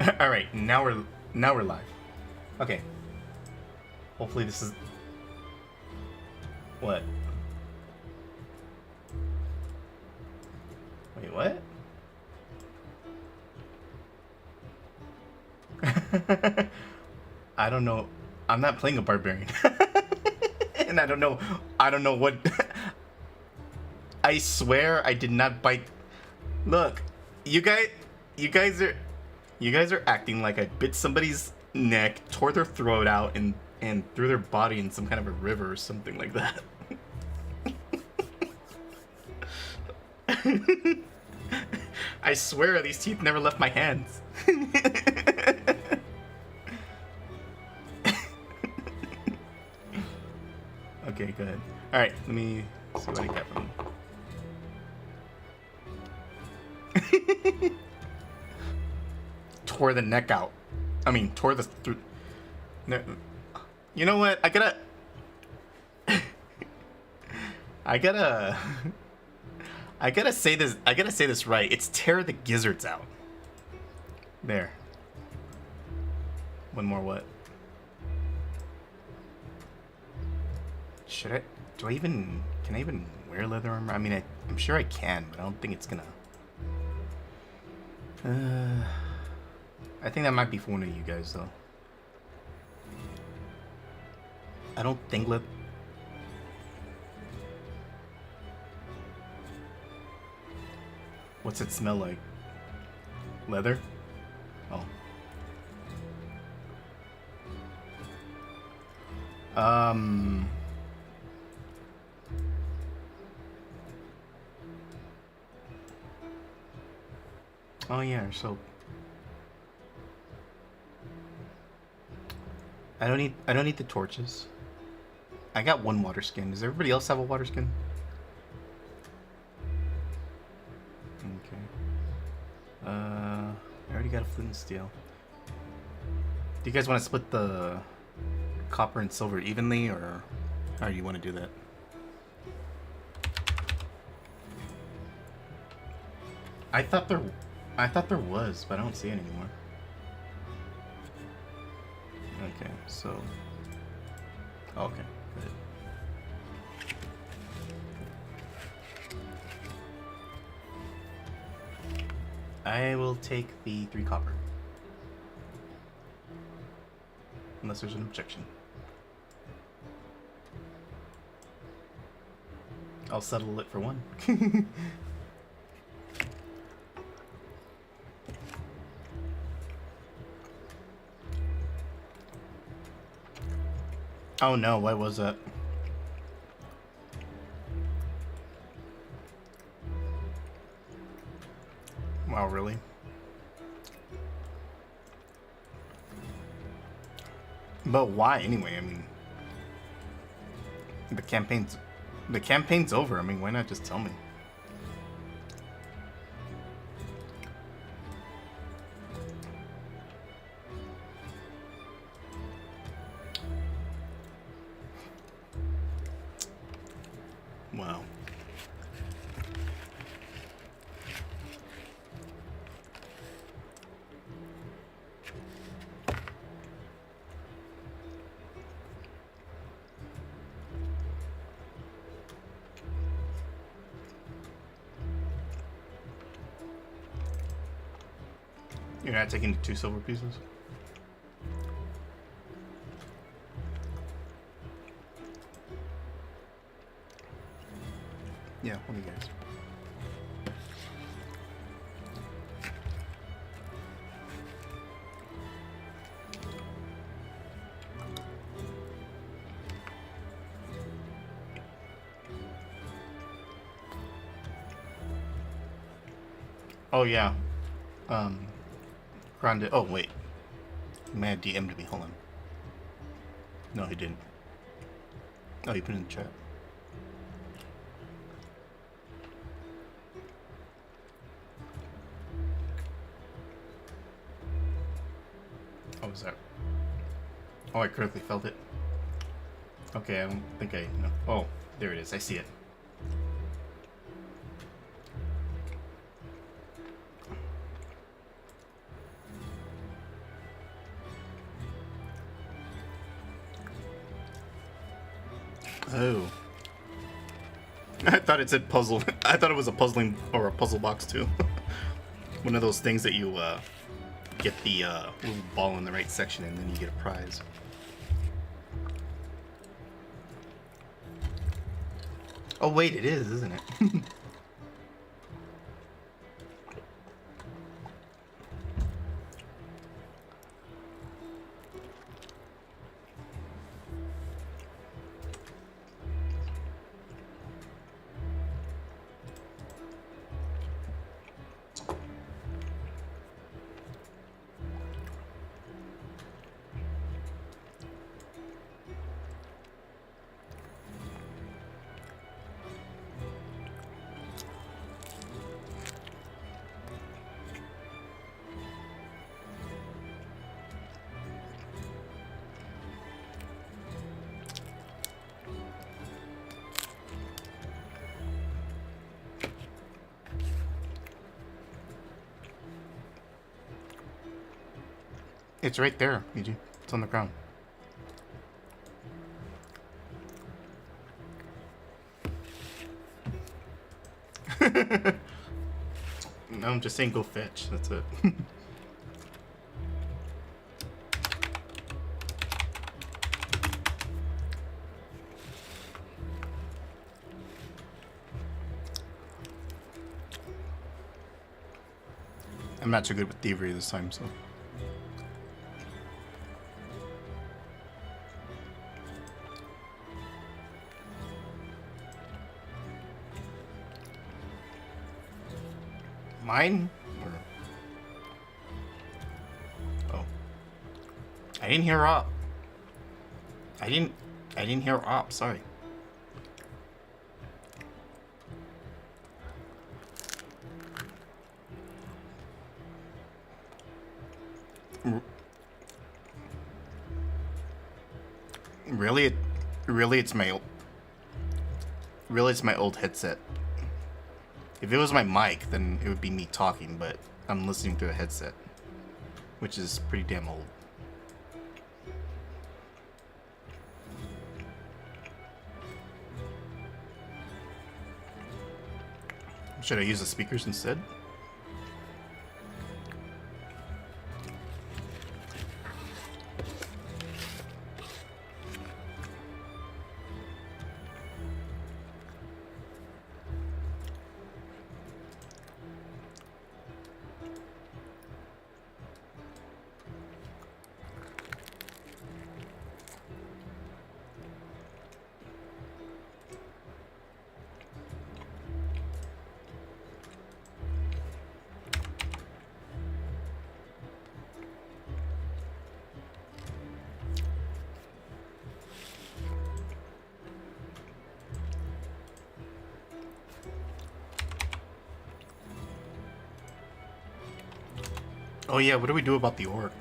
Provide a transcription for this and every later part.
All right, now we're live. Okay. Hopefully this is what? Wait, what? I don't know. I'm not playing a barbarian. And I don't know what I swear I did not bite. Look, you guys are acting like I bit somebody's neck, tore their throat out, and threw their body in some kind of a river or something like that. I swear these teeth never left my hands. Okay, go ahead. Alright, let me see what I got from him. Tore the neck out. I mean, tore the throat. No, you know what? I gotta say this. I gotta say this right. It's tear the gizzards out. There. One more what? Should I? Do I even? Can I even wear leather armor? I mean, I'm sure I can, but I don't think it's gonna. I think that might be for one of you guys, though. I don't think What's it smell like? Leather? Oh. Oh yeah, so I don't need the torches. I got one water skin. Does everybody else have a water skin? Okay. I already got a flint and steel. Do you guys want to split the copper and silver evenly, or how do you want to do that? I thought there was, but I don't see it anymore. Okay, so okay, good. I will take the 3 copper. Unless there's an objection. I'll settle it for 1. Oh no, what was that? Wow, really? But why anyway? I mean, the campaign's over. I mean, why not just tell me? Wow. You're not taking the 2 silver pieces? Yeah, what do you guys? Oh yeah. Grande. Oh wait. He may have DM'd me. Hold on. No, he didn't. Oh, he put it in the chat. Oh, was that? Oh, I critically felt it. Okay, I don't think I know. Oh, there it is. I see it. thought it said puzzle. I thought it was a puzzling or a puzzle box too. One of those things that you get the little ball in the right section and then you get a prize. Oh wait, it is, isn't it? It's right there, EG. It's on the ground. No, I'm just saying go fetch. That's it. I'm not too good with thievery this time, so. Mine? Or... Oh. I didn't hear op. I didn't hear op, sorry. Really it's my old headset. If it was my mic, then it would be me talking, but I'm listening through a headset, which is pretty damn old. Should I use the speakers instead? Oh yeah, what do we do about the orc?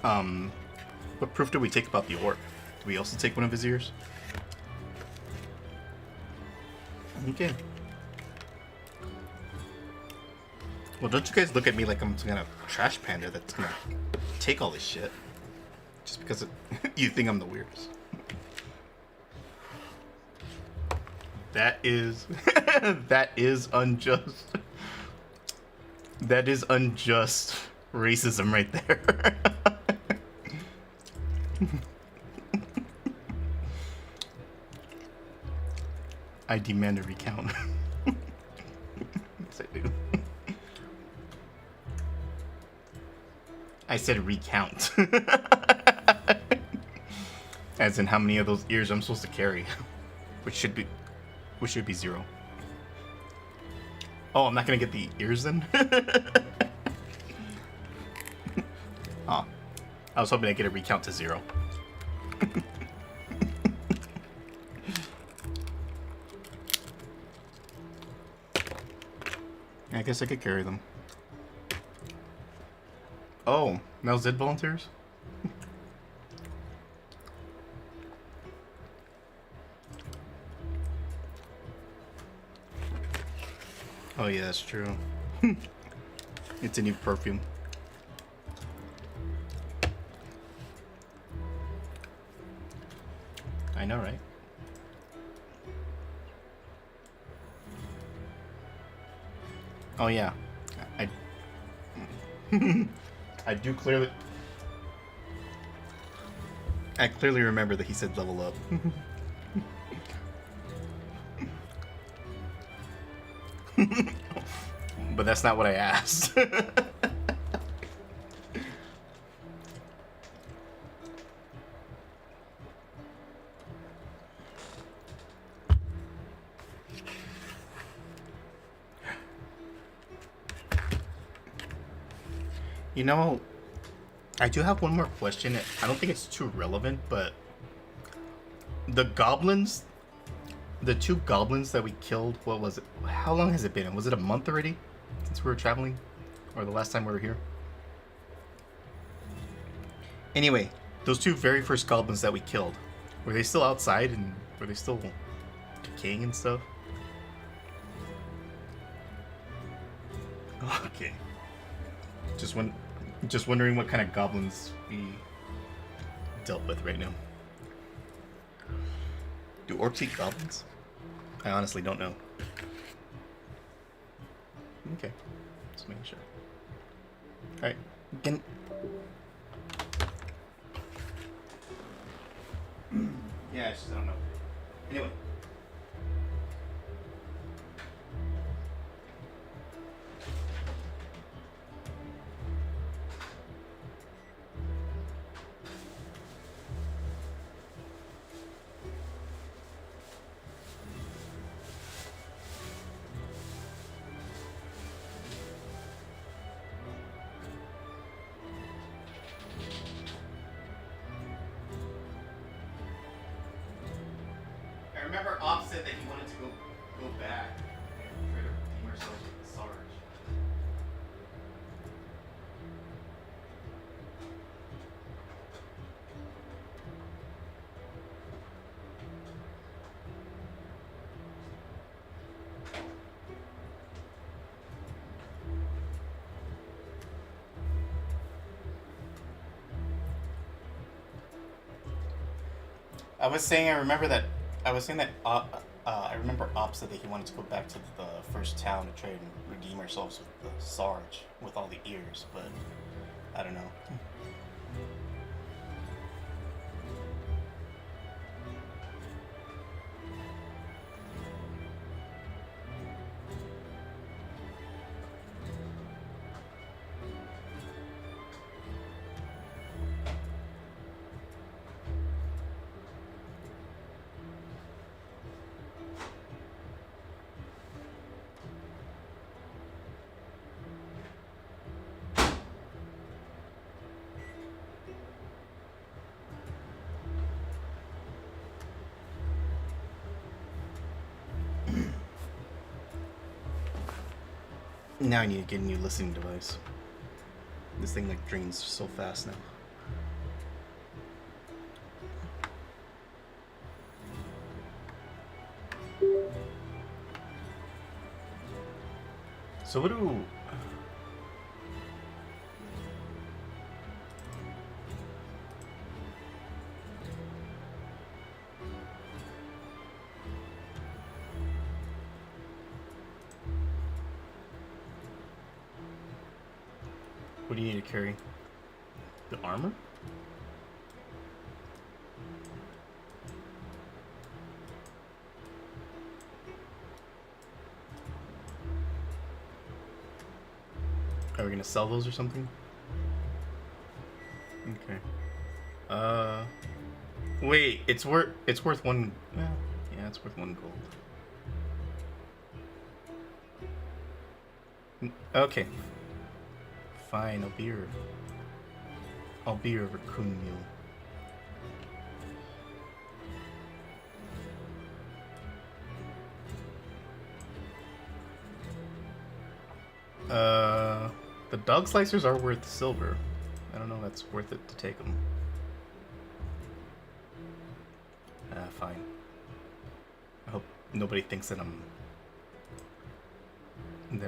What proof do we take about the orc? Do we also take one of his ears? Okay. Well, don't you guys look at me like I'm some kind of trash panda that's gonna take all this shit. Just because you think I'm the weirdest. That is... that is unjust. That is unjust racism right there. I demand a recount. Yes, I do. I said recount. As in how many of those ears I'm supposed to carry. Which should be 0. Oh, I'm not gonna get the ears then? Oh. I was hoping I'd get a recount to 0. I guess I could carry them. Oh, now Zed volunteers? Oh yeah, that's true. It's a new perfume. I know, right? Oh yeah, I I do clearly. I clearly remember that he said level up. But that's not what I asked. You know, I do have one more question. I don't think it's too relevant, but the goblins, the two goblins that we killed, what was it? How long has it been? Was it a month already since we were traveling? Or the last time we were here? Anyway, those two very first goblins that we killed, were they still outside and were they still decaying and stuff? Okay. Just wondering what kind of goblins we dealt with right now. Do orcs eat goblins? I honestly don't know. Okay. Just making sure. Alright. Yeah, I just don't know. Anyway. I remember Op said that he wanted to go back and try to redeem ourselves with the sarge. I was saying that I remember Op said that he wanted to go back to the first town to try and redeem ourselves with the sarge with all the ears, but I don't know. Now I need to get a new listening device. This thing like drains so fast now. So what do... What do you need to carry? The armor? Are we gonna sell those or something? Okay. Wait, it's worth one. Well, yeah, it's worth 1 gold. Okay. Fine, I'll be your raccoon mule. The dog slicers are worth silver. I don't know if that's worth it to take them. Fine. I hope nobody thinks that I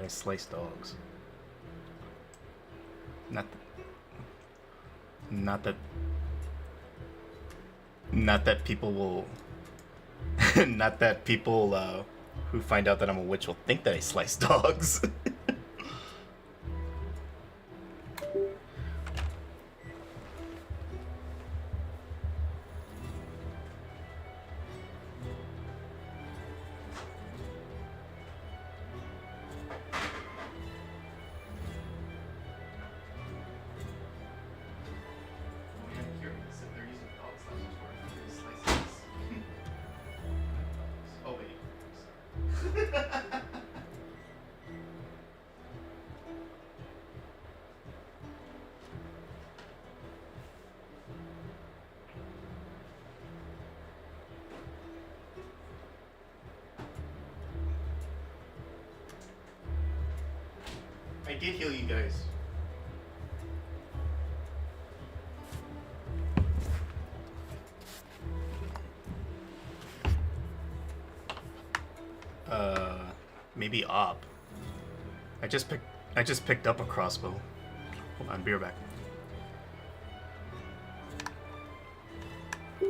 slice dogs. Not that people will not that people who find out that I'm a witch will think that I slice dogs. I did heal you guys. Maybe op. I just picked up a crossbow. Hold on, be right back. Do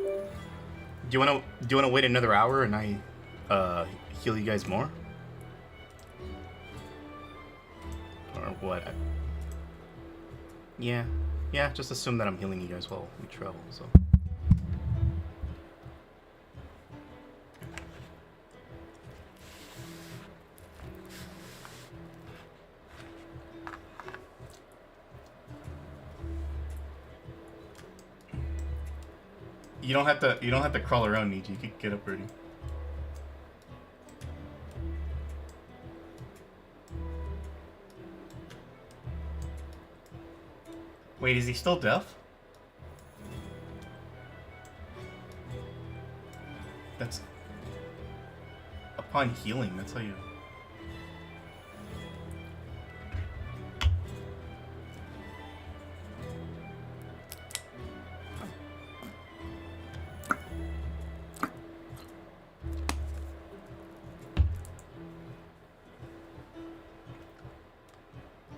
you wanna wait another hour and I heal you guys more? Or what? Yeah, just assume that I'm healing you guys while we travel, so. You don't have to crawl around, Niji. You can get up already. Wait, is he still deaf? That's... Upon healing, that's how you...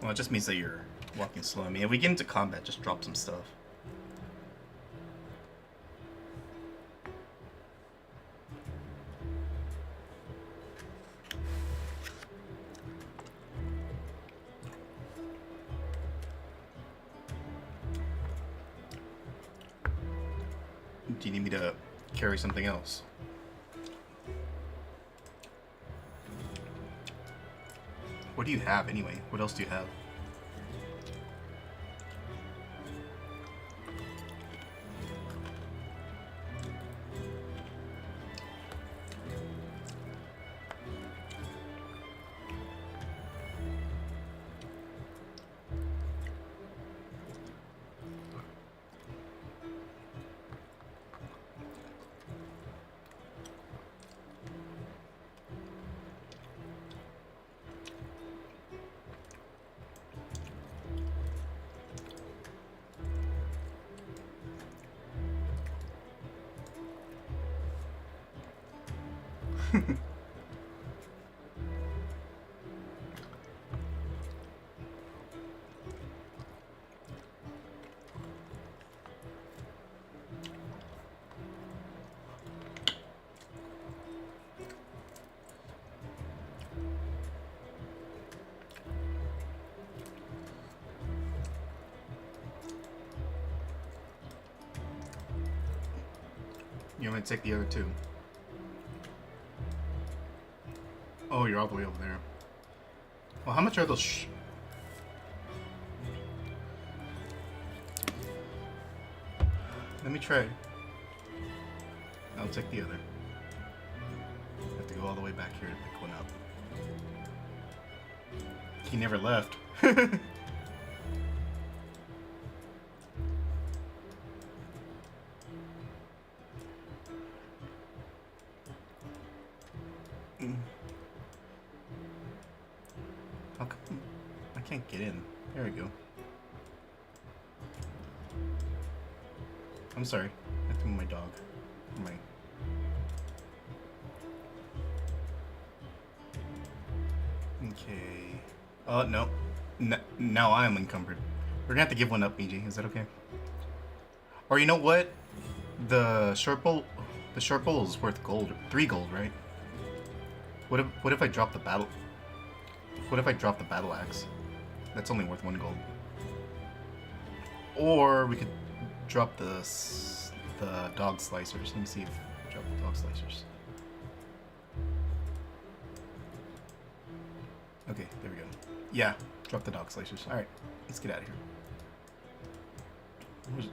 Well, it just means that you're walking slow. I mean, if we get into combat, just drop some stuff. Do you need me to carry something else? What do you have anyway? What else do you have? You want me to take the other two? Oh, you're all the way over there. Well, how much are those Let me try. I'll take the other. I have to go all the way back here to pick one up. He never left. How come I can't get in? There we go. I'm sorry. I have to move my dog. My... Okay. Oh, no. Now I am encumbered. We're gonna have to give one up, Miji. Is that okay? Or you know what? The short bow is worth gold. 3 gold, right? What if I drop the battle? What if I drop the battle axe? That's only worth 1 gold. Or we could drop the dog slicers. Let me see if I drop the dog slicers. Okay, there we go. Yeah, drop the dog slicers. Alright, let's get out of here. Where's it?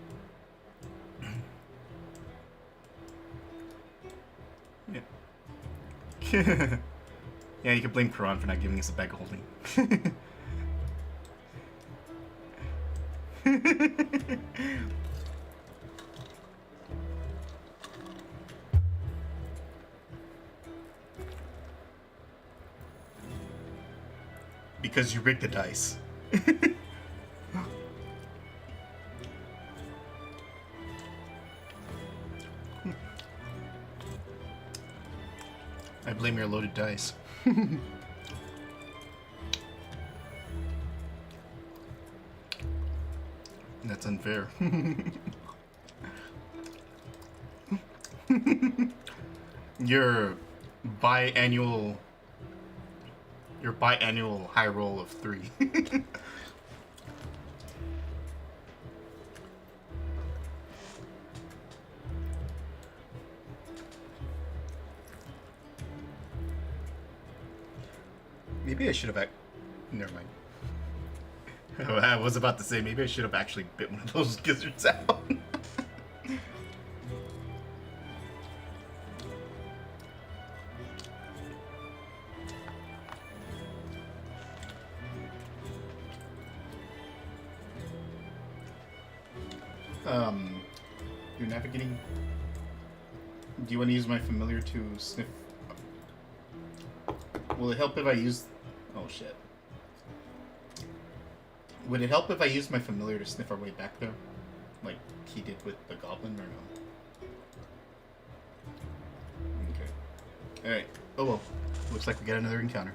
Yeah. Yeah, you can blame Quran for not giving us a bag of holding. Because you rigged the dice. I blame your loaded dice. That's unfair. Your biannual high roll of 3. Maybe I should have never mind. I was about to say maybe I should have actually bit one of those gizzards out. You're navigating. Do you want to use my familiar to sniff? Will it help if I use? Oh shit. Would it help if I used my familiar to sniff our way back there? Like he did with the goblin, or no? Okay. Alright. Oh well. Looks like we got another encounter.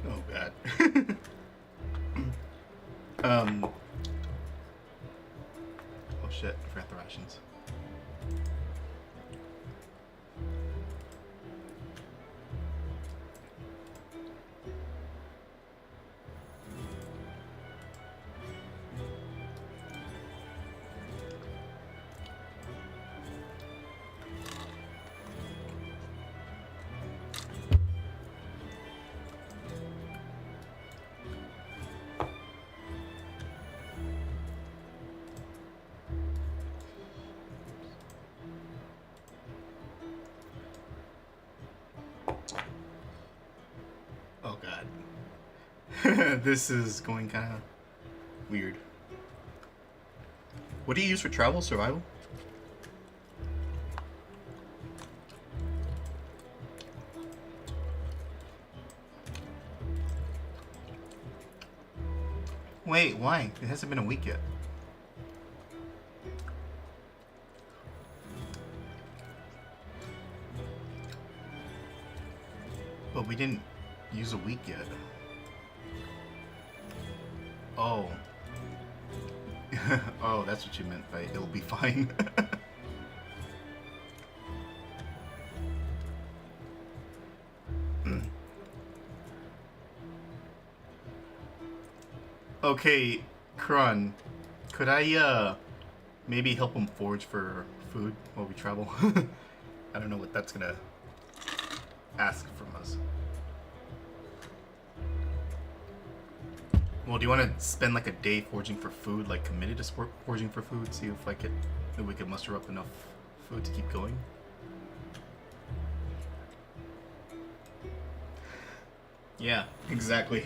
Oh god. Oh shit, I forgot the rations. Oh god. This is going kind of weird. What do you use for travel? Survival? Wait, why? It hasn't been a week yet. But we didn't use a week yet. Oh. Oh, that's what you meant by it'll be fine. Okay, Krun, could I maybe help him forage for food while we travel? I don't know what that's gonna ask from us. Well, do you want to spend like a day foraging for food, like committed to foraging for food, see if we could muster up enough food to keep going? Yeah, exactly.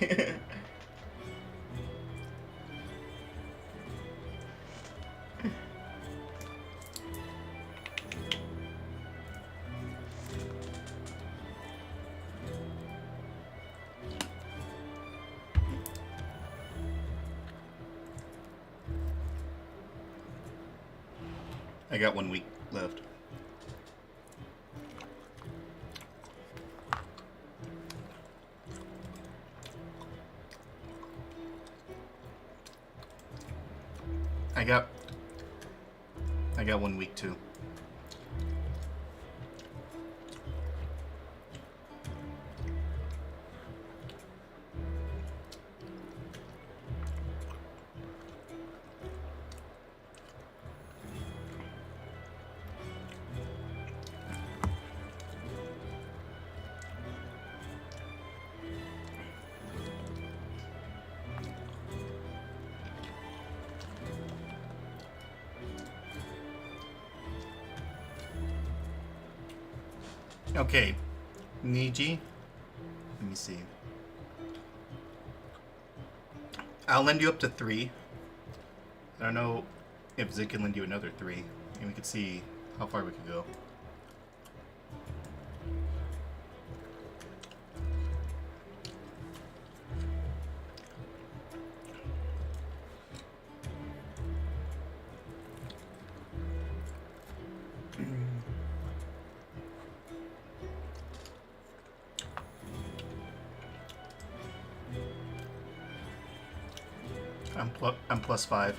I got 1 week left. I got 1 week too. Okay, Niji. Let me see. I'll lend you up to 3. I don't know if Zig can lend you another 3, and we could see how far we could go. I'm plus 5.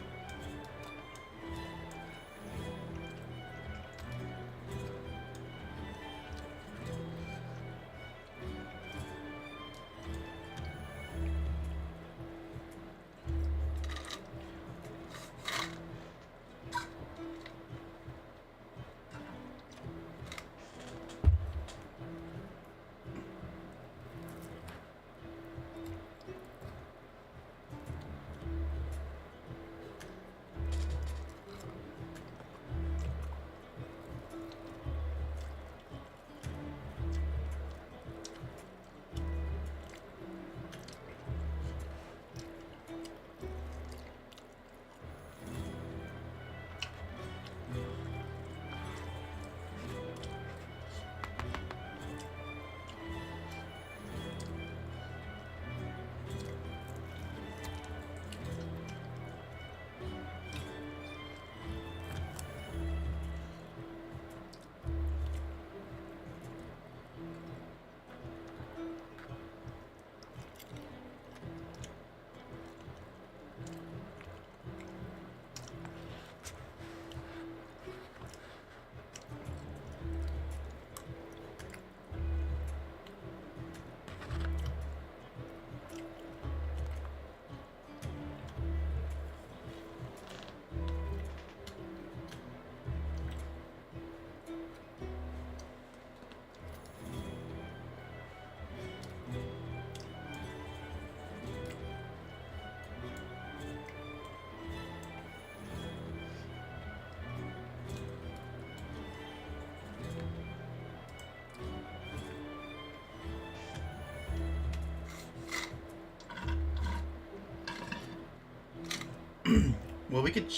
Well, we could.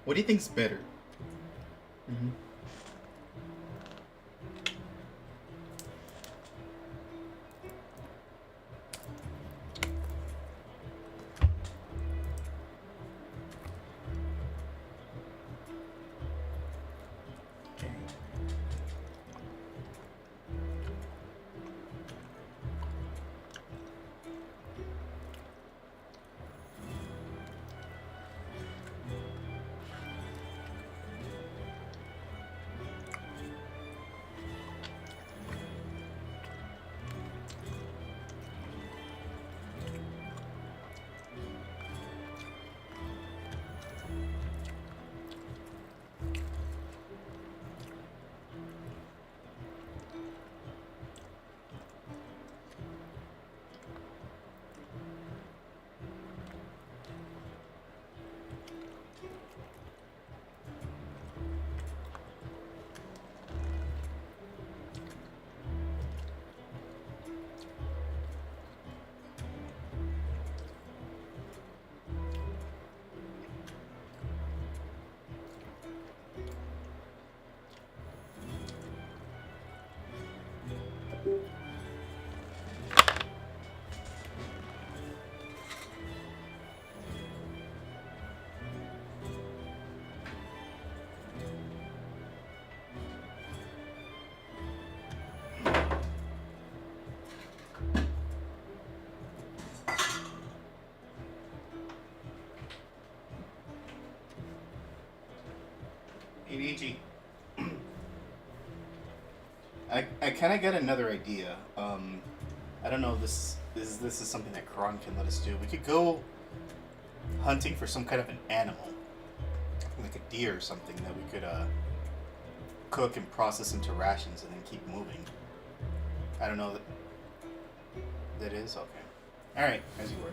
What do you think's better? Mm-hmm. ADG. I kind of got another idea. I don't know if this is something that Karan can let us do. We could go hunting for some kind of an animal, like a deer or something that we could cook and process into rations and then keep moving. I don't know. That is okay. All right, as you were.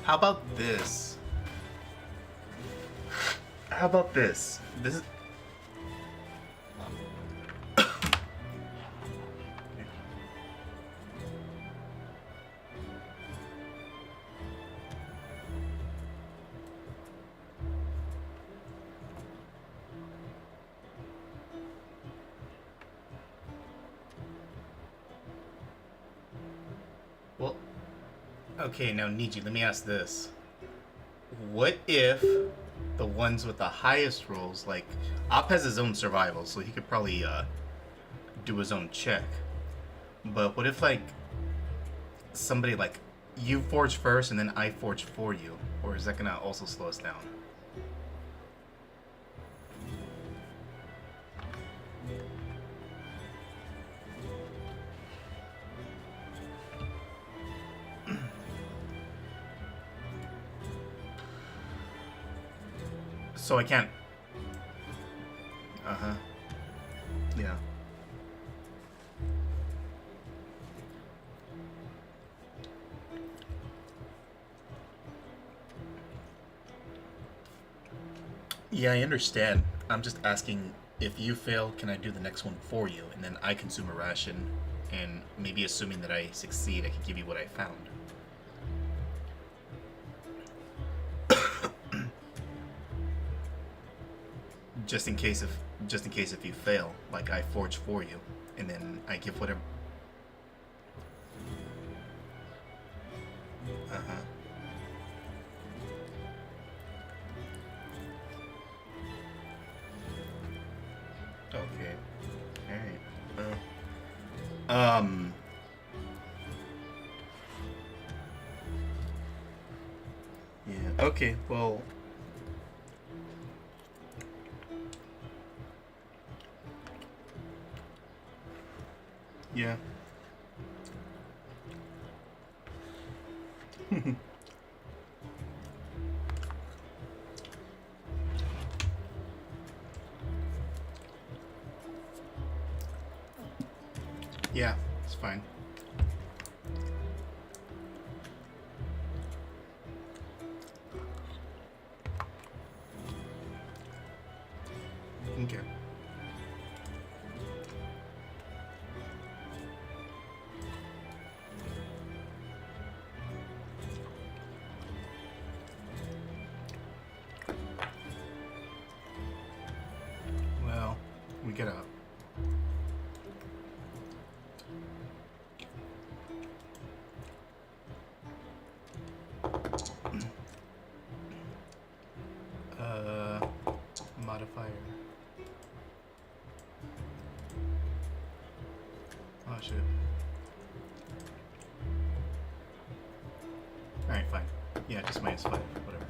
How about this? How about this? This is. Well, okay, now Niji, let me ask this. What if the ones with the highest rolls, like Op has his own survival, so he could probably do his own check. But what if like somebody like you forge first and then I forge for you, or is that gonna also slow us down? So I can't. Uh-huh. Yeah. Yeah, I understand. I'm just asking, if you fail, can I do the next one for you? And then I consume a ration, and maybe assuming that I succeed, I can give you what I found. Just in case if you fail, like I forge for you, and then I give whatever. Uh-huh. Okay. Alright. Um yeah, okay, well, yeah. Yeah, it's fine. Okay. Well, get up. Modifier. Oh shit. Alright, fine. Yeah, just -5, whatever.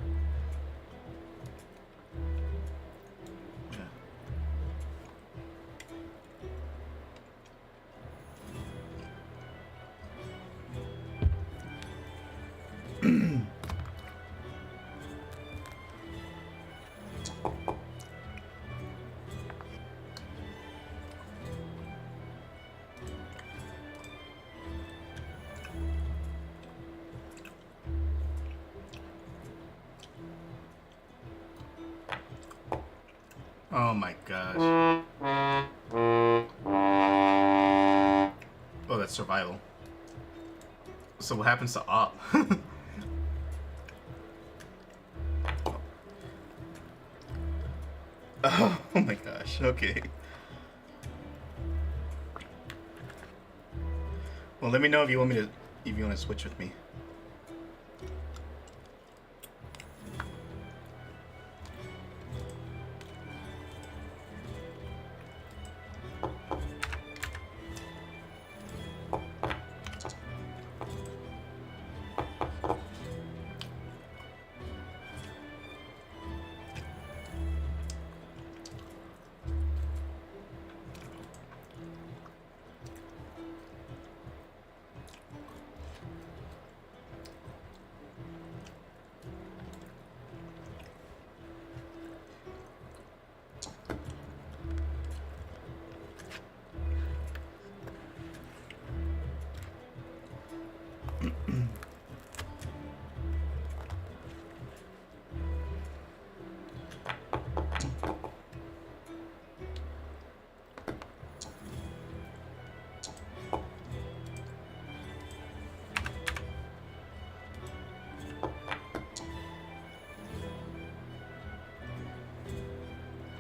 Oh my gosh. Oh, that's survival. So what happens to op? Oh my gosh, okay. Well, let me know if you want to switch with me.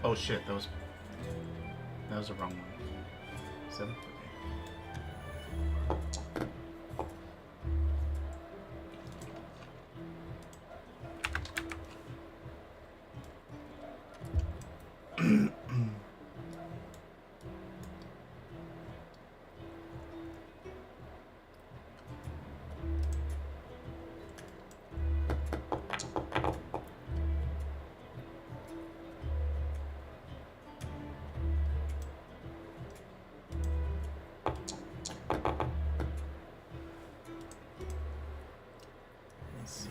Oh shit, that was the wrong one. 7? Okay. Let's see.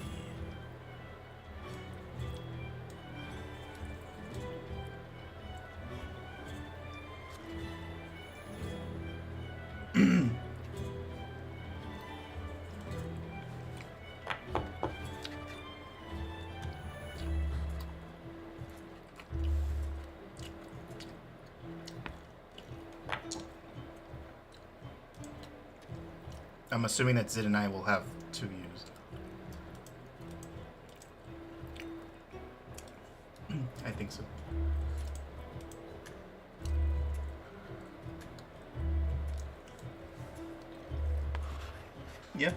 I'm assuming that Zid and I will have 2 use. I think so. Yeah.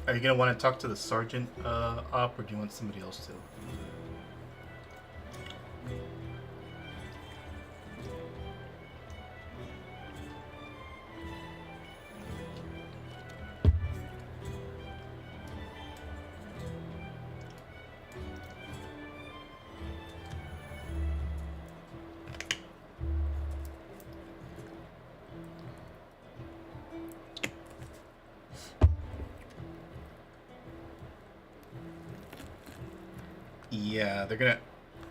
Are you gonna want to talk to the sergeant op, or do you want somebody else to? Yeah, they're gonna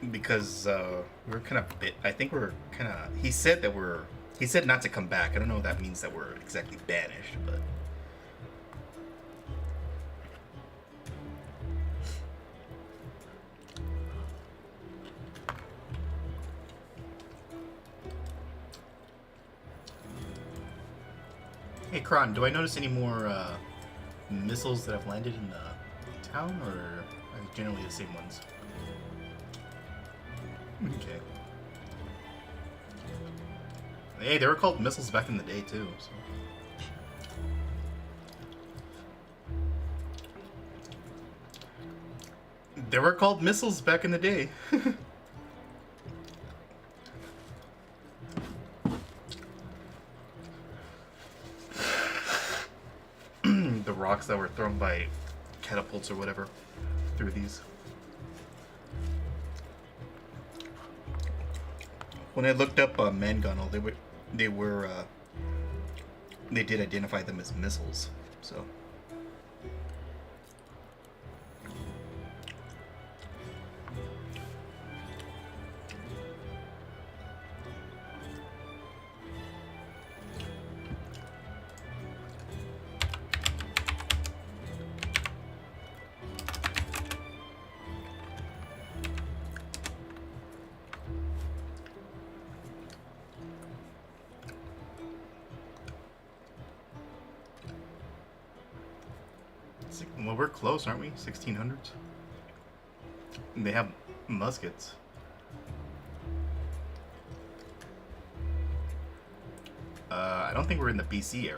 because we're kind of bit. I think we're kind of. He said that we're. He said not to come back. I don't know if that means that we're exactly banished, but. Hey, Kron, do I notice any more missiles that have landed in the town, or are they generally the same ones? Okay. Hey, they were called missiles back in the day, too, so... They were called missiles back in the day. The rocks that were thrown by catapults or whatever through these. When I looked up Mangonel, they did identify them as missiles, so... Well, we're close, aren't we? 1600s? They have muskets. I don't think we're in the BC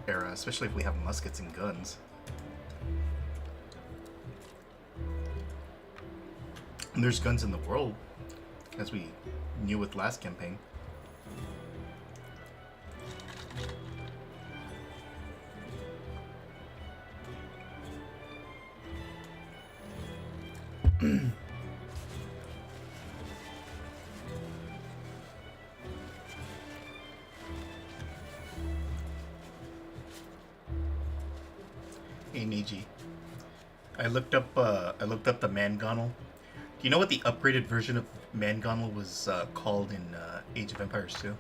era, especially if we have muskets and guns. And there's guns in the world, as we knew with last campaign. Hey Niji, I looked up the Mangonel. Do you know what the upgraded version of Mangonel was called in Age of Empires 2?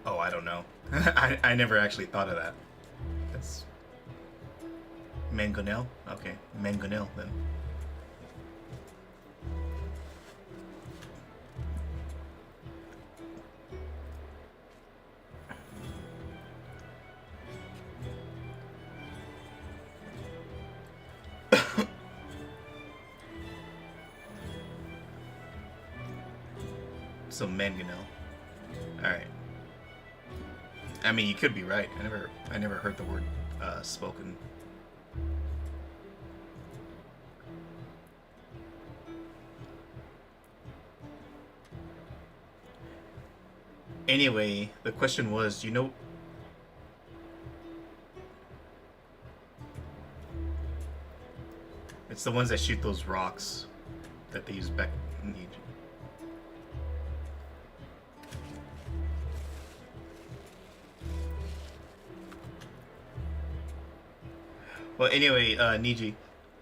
Oh, I don't know. I never actually thought of that. That's Mangonel? Okay, Mangonel then. So Mangonel. Alright. I mean, you could be right. I never heard the word spoken. Anyway, the question was, do you know... It's the ones that shoot those rocks that they use back in Egypt. Well, anyway, Niji, do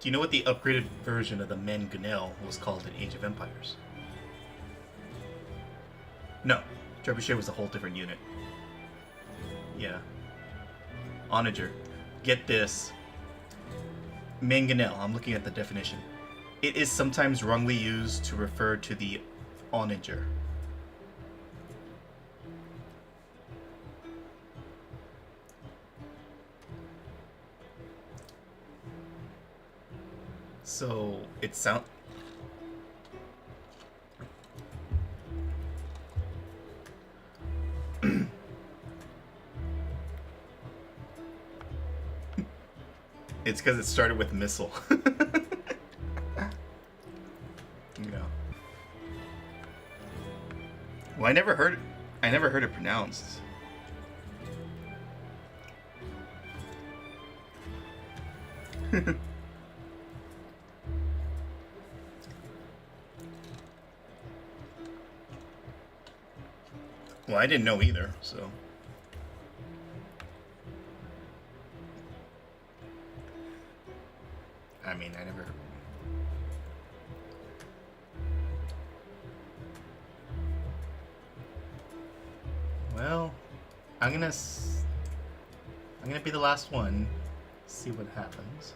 you know what the upgraded version of the Mangonel was called in Age of Empires? No, Trebuchet was a whole different unit. Yeah. Onager. Get this. Mangonel, I'm looking at the definition. It is sometimes wrongly used to refer to the onager. So it sound. It's because it started with missile. Yeah. Well, I never heard it pronounced. Well, I didn't know either, so. Well, I'm gonna be the last one. See what happens.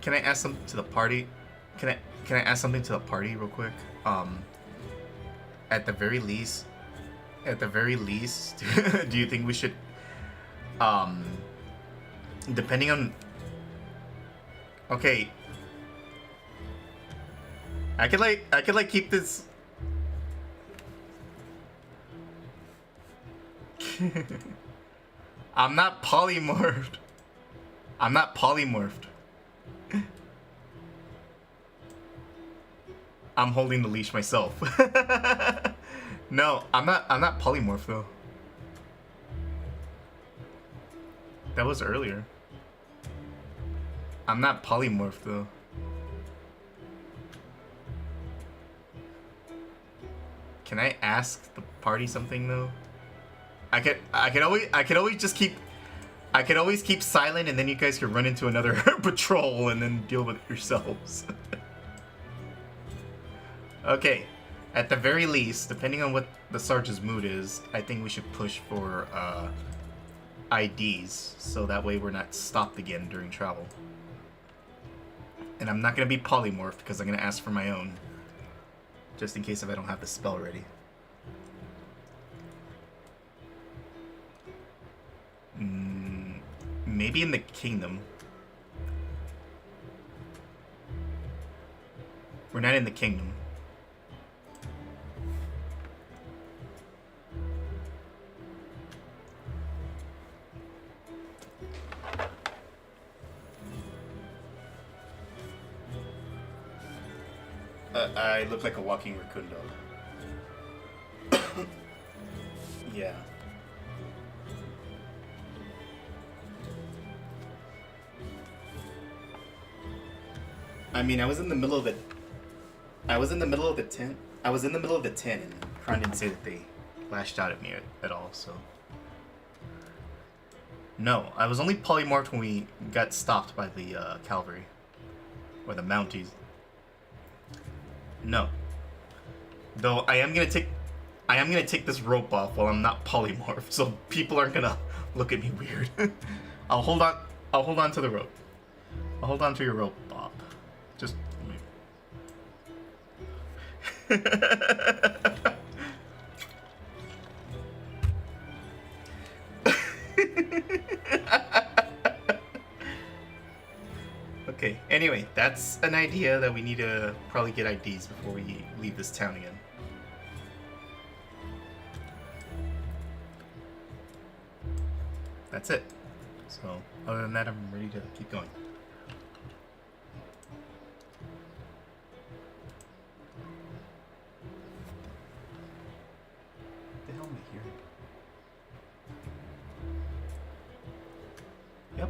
Can I ask something to the party? Can I ask something to the party real quick? At the very least, do you think we should depending on okay, I could like keep this I'm not polymorphed. I'm not polymorphed. I'm holding the leash myself. No, I'm not polymorphed though. That was earlier. I'm not polymorphed though. Can I ask the party something though? I could always keep silent, and then you guys could run into another patrol and then deal with it yourselves. Okay, at the very least, depending on what the Sarge's mood is, I think we should push for IDs, so that way we're not stopped again during travel. And I'm not gonna be polymorphed because I'm gonna ask for my own, just in case if I don't have the spell ready. Maybe in the kingdom. We're not in the kingdom. I look like a walking raccoon dog. Yeah. I mean, I was in the middle of it. I was in the middle of the tent. And Kron didn't say that they lashed out at me at all, so. No, I was only polymorphed when we got stopped by the cavalry. Or the Mounties. No. Though I am gonna take this rope off while I'm not polymorphed, so people aren't gonna look at me weird. I'll hold on to the rope. I'll hold on to your rope, Bob. Just Okay, anyway, that's an idea that we need to probably get IDs before we leave this town again. That's it. So, other than that, I'm ready to keep going. What the hell am I hearing? Yep.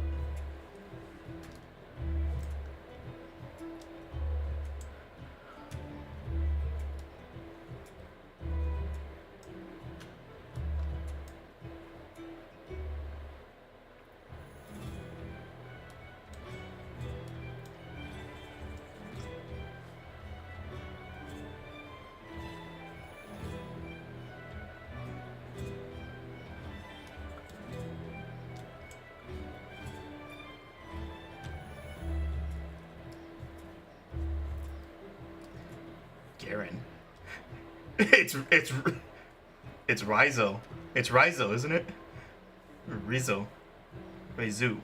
Garen. It's Rizzo. It's Rizzo, isn't it? Rizzo. Rizzo.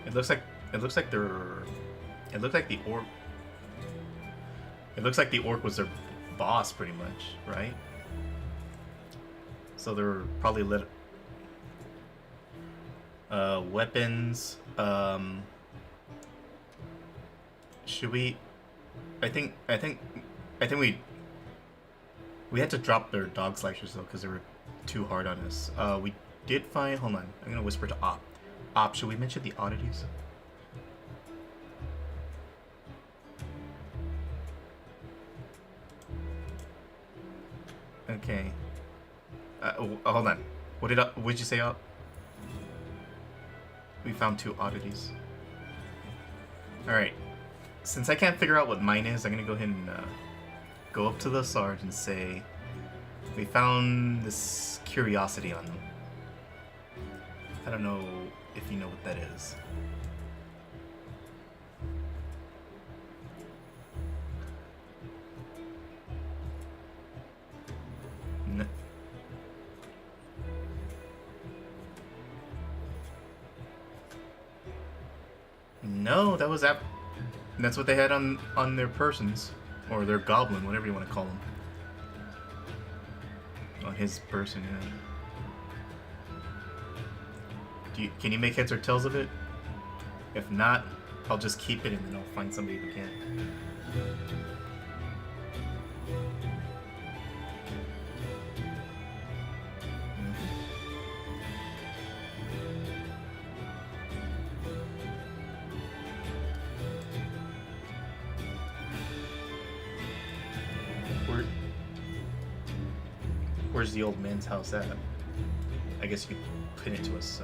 It looks like they're. It looked like the orc. It looks like the orc was their boss, pretty much, right? So they're probably weapons. Should we? I think we had to drop their dog slashers though because they were too hard on us. We did find. Hold on, I'm gonna whisper to Op. Op, should we mention the oddities? Okay. Hold on. What did you say, Op? We found 2 oddities. All right. Since I can't figure out what mine is, I'm gonna go ahead and go up to the sarge and say, we found this curiosity on them. I don't know if you know what that is. No, that was that's what they had on their persons, or their goblin, whatever you want to call them. On his person, yeah. Can you make heads or tails of it? If not, I'll just keep it and then I'll find somebody who can. Where's the old man's house at? I guess you could pin it to us.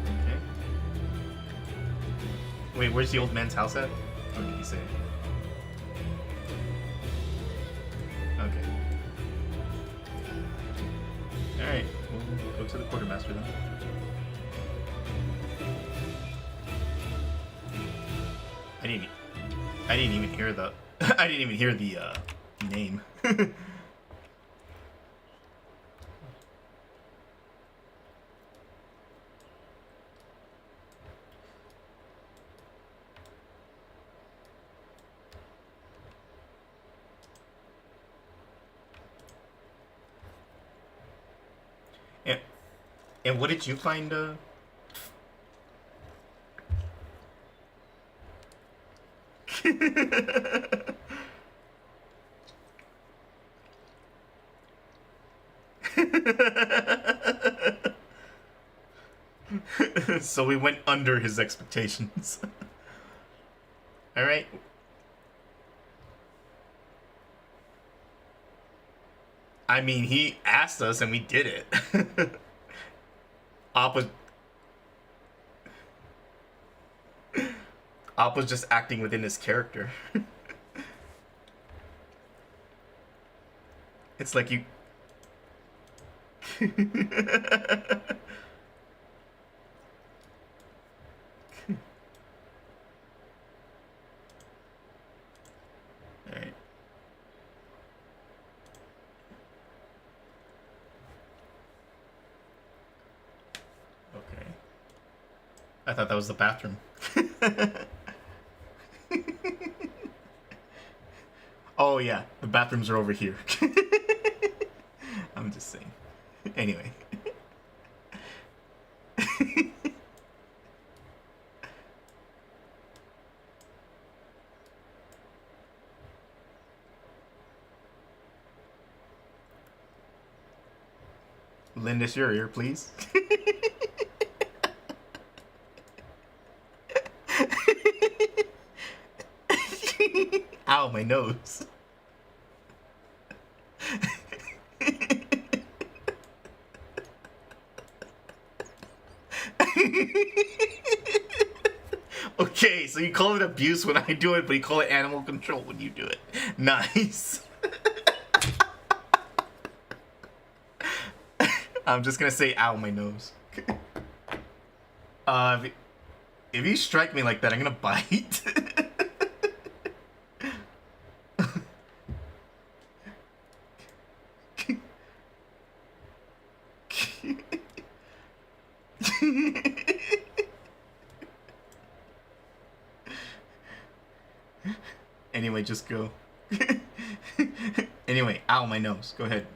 Okay. Wait, where's the old man's house at? What did he say? Okay. Alright, we'll go to the quartermaster then. I didn't even hear the I didn't even hear the name. And what did you find So we went under his expectations. All right. I mean, he asked us and we did it. Op was just acting within his character. It's like you... Alright. Okay. I thought that was the bathroom. Oh yeah, the bathrooms are over here. I'm just saying. Anyway. Lend us your ear, please. Ow, my nose. Okay, so you call it abuse when I do it, but you call it animal control when you do it. Nice. I'm just gonna say, ow, my nose. If you strike me like that, I'm gonna bite. Anyway, just go. Anyway, ow, my nose. Go ahead.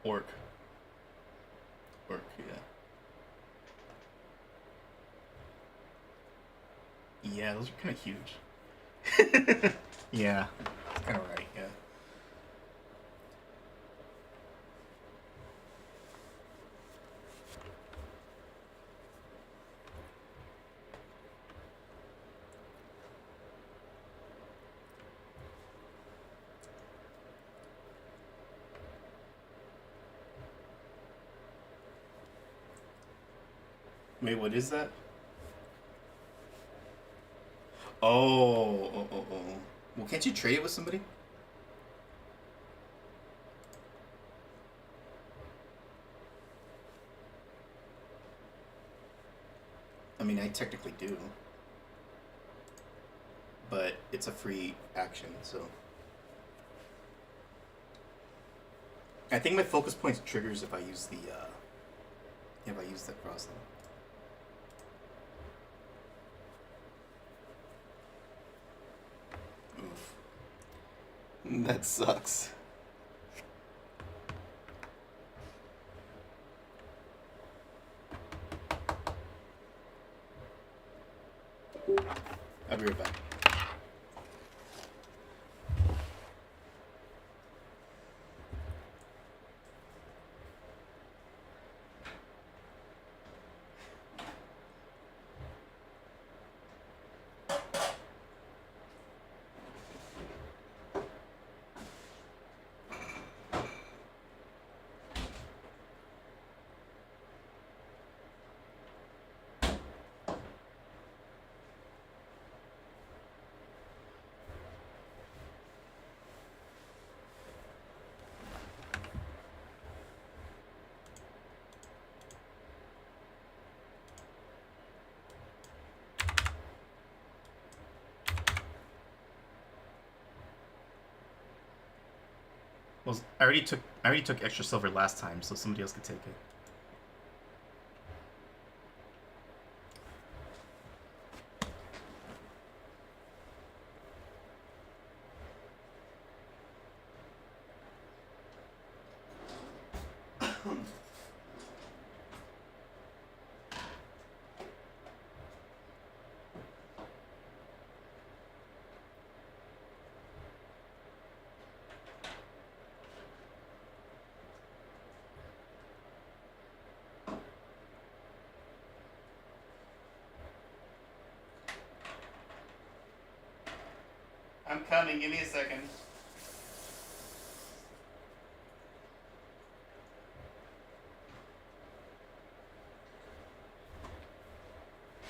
Orc. Orc, yeah. Yeah, those are kind of huge. Yeah, kind of right, yeah. Wait, what is that? Oh. Well, can't you trade it with somebody? I mean, I technically do. But it's a free action, so... I think my focus point triggers if I use the, if I use the cross though. Oof. That sucks. I'll be right back. Well, I already took extra silver last time, so somebody else could take it. I'm coming, give me a second.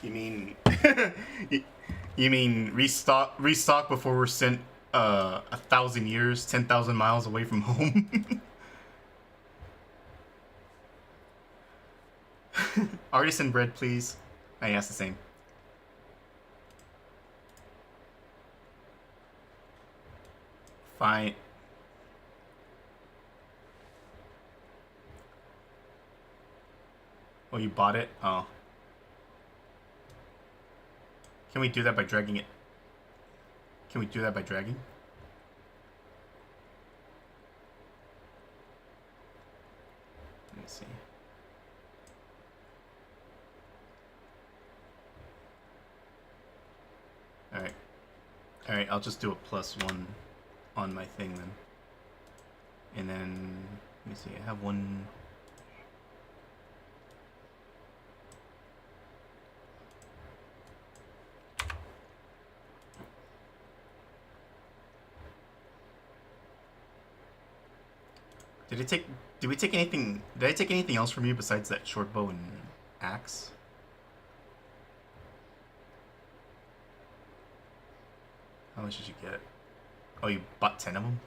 You mean you mean restock before we're sent 1,000 years, 10,000 miles away from home? Artisan bread, please. I asked the same. Fine. Oh, you bought it? Oh. Can we do that by dragging it? Can we do that by dragging? Let me see. Alright. Alright, I'll just do a +1 on my thing then. And then, let me see, I have one... Did we take anything, did I take anything else from you besides that short bow and axe? How much did you get? Oh, you bought 10 of them?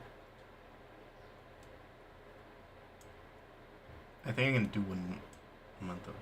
I think I'm gonna do 1 month of it.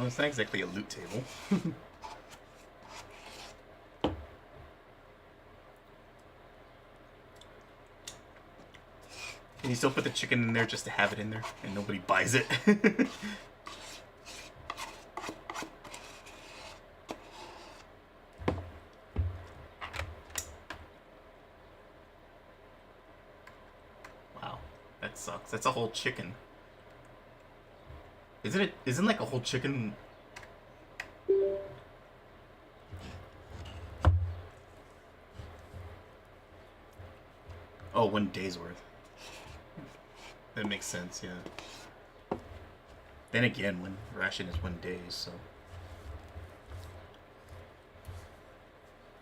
Well, it's not exactly a loot table. Can you still put the chicken in there just to have it in there and nobody buys it? Wow, that sucks. That's a whole chicken. Isn't like a whole chicken? Oh, 1 day's worth. That makes sense, yeah. Then again, when ration is 1 day, so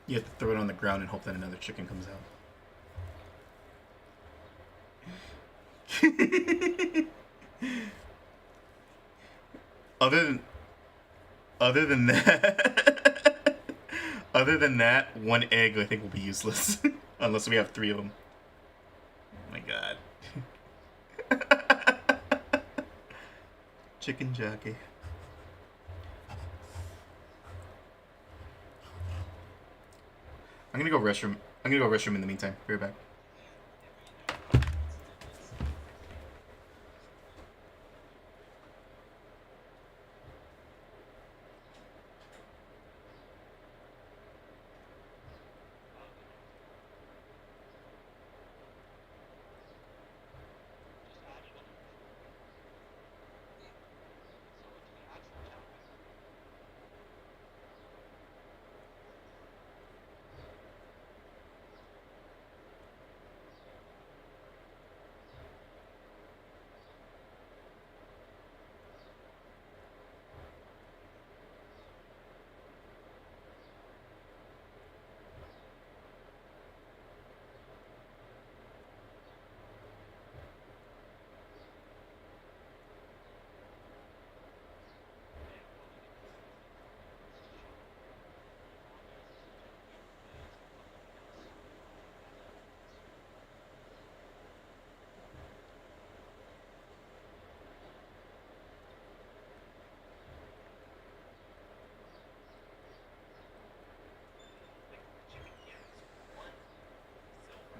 you have to throw it on the ground and hope that another chicken comes out. Other than that, other than that, 1 egg I think will be useless unless we have 3 of them. Oh my god. Chicken jockey. I'm gonna go restroom. I'm gonna go restroom in the meantime. Be right back.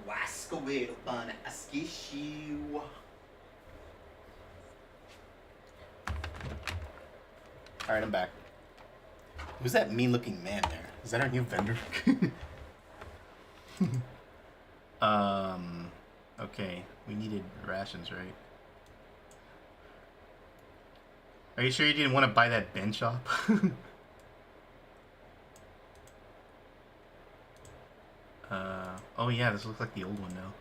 Wask away upon Askishu. Alright, I'm back. Who's that mean looking man there? Is that our new vendor? Okay. We needed rations, right? Are you sure you didn't want to buy that Ben shop? Oh yeah, this looks like the old one now.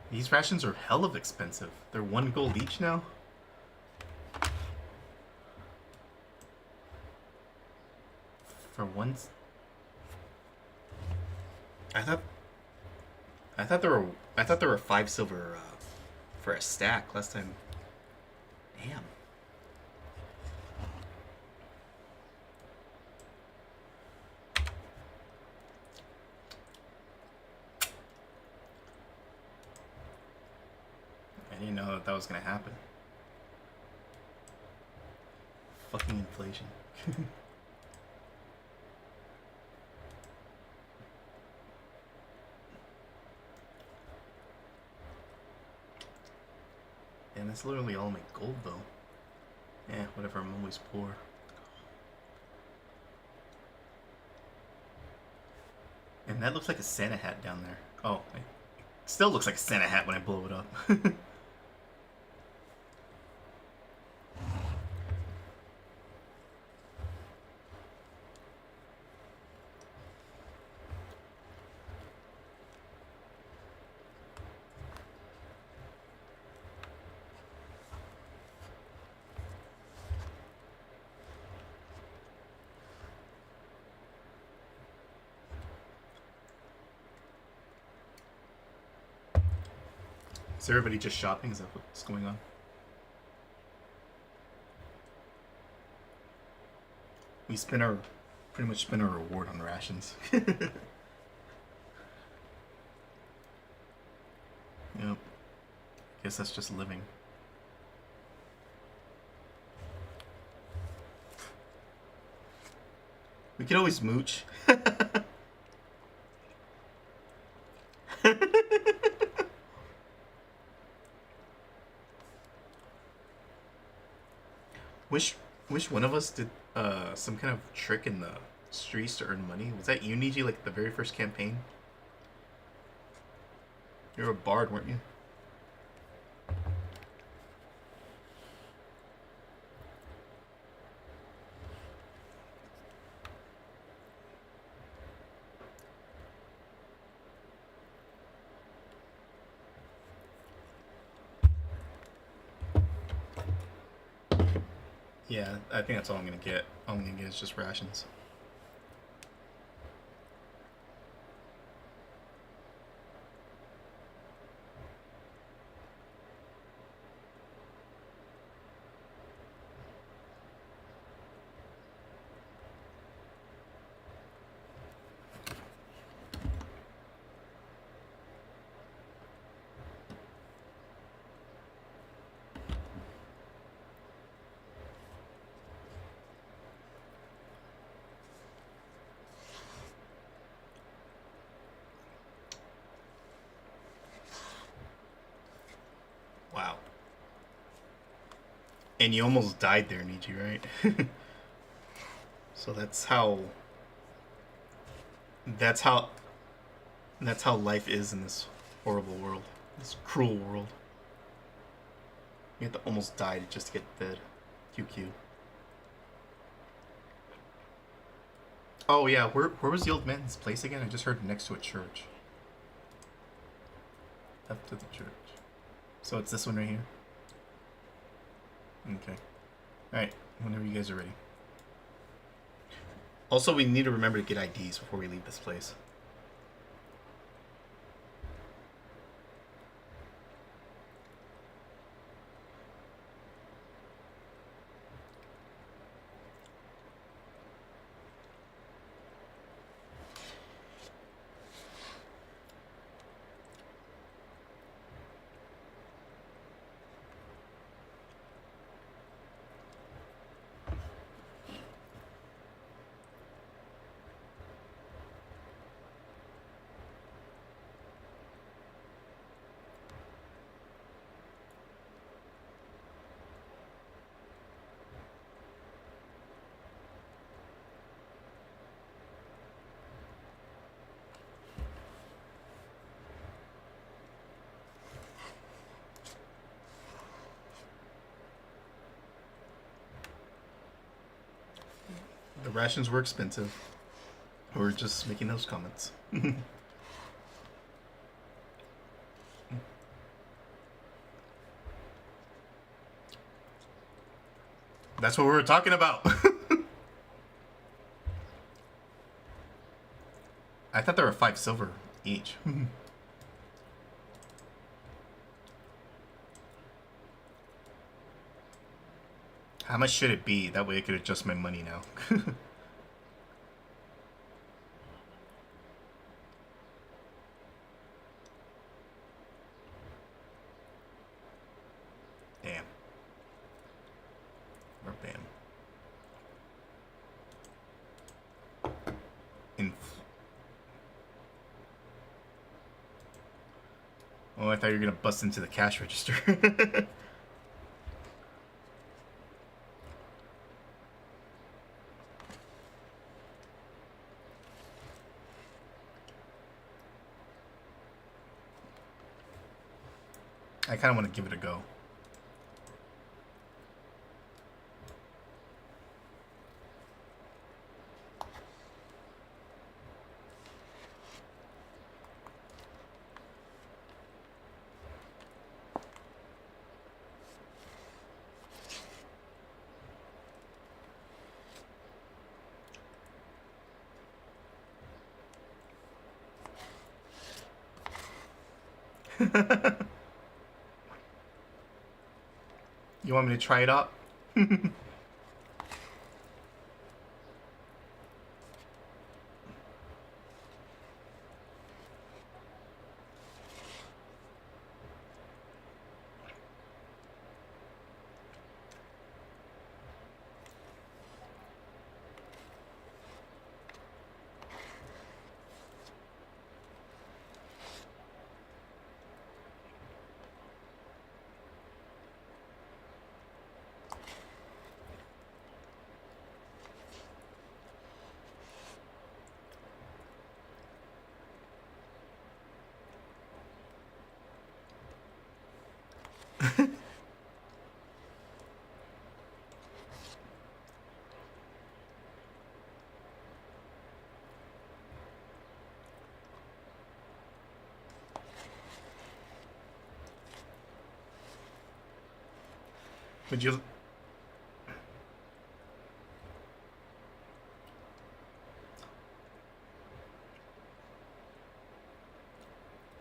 These rations are hell of expensive. They're 1 gold each now. For once, I thought there were 5 silver for a stack last time. Damn. I didn't know that was gonna happen. Fucking inflation. And that's literally all my gold though. Yeah, whatever, I'm always poor. And that looks like a Santa hat down there. Oh, it still looks like a Santa hat when I blow it up. Is everybody just shopping? Is that what's going on? We pretty much spend our reward on rations. Yep. Guess that's just living. We could always mooch. Wish one of us did some kind of trick in the streets to earn money. Was that you, Niji, like the very first campaign? You were a bard, weren't you? Yeah, I think that's all I'm gonna get. All I'm gonna get is just rations. Wow. And you almost died there, Niji, right? So that's how that's how that's how life is in this horrible world. This cruel world. You have to almost die just to get fed. QQ. Oh yeah, where was the old man's place again? I just heard next to a church. Up to the church. So it's this one right here? Okay. Alright, whenever you guys are ready. Also, we need to remember to get IDs before we leave this place. The rations were expensive. We're just making those comments. That's what we were talking about. I thought there were 5 silver each. How much should it be? That way I could adjust my money now. Damn. Or bam. Oh, I thought you were gonna bust into the cash register. I kind of want to give it a go. You want me to try it out? Would you?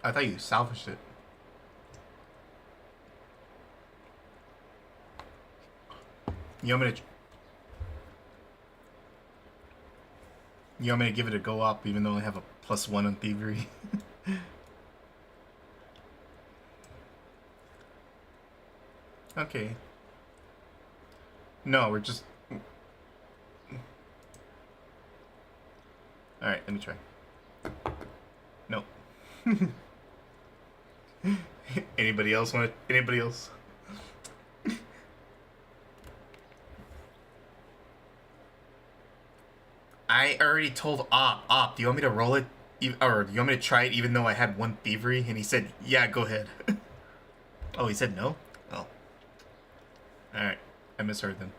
I thought you salvaged it. You want me to? You want me to give it a go up, even though I have a +1 on thievery? Okay. No, we're just. All right, let me try. No. Anybody else want it? Anybody else? I already told Op, do you want me to roll it? Or do you want me to try it even though I had 1 thievery? And he said, yeah, go ahead. Oh, he said no? Oh. Alright, I misheard then.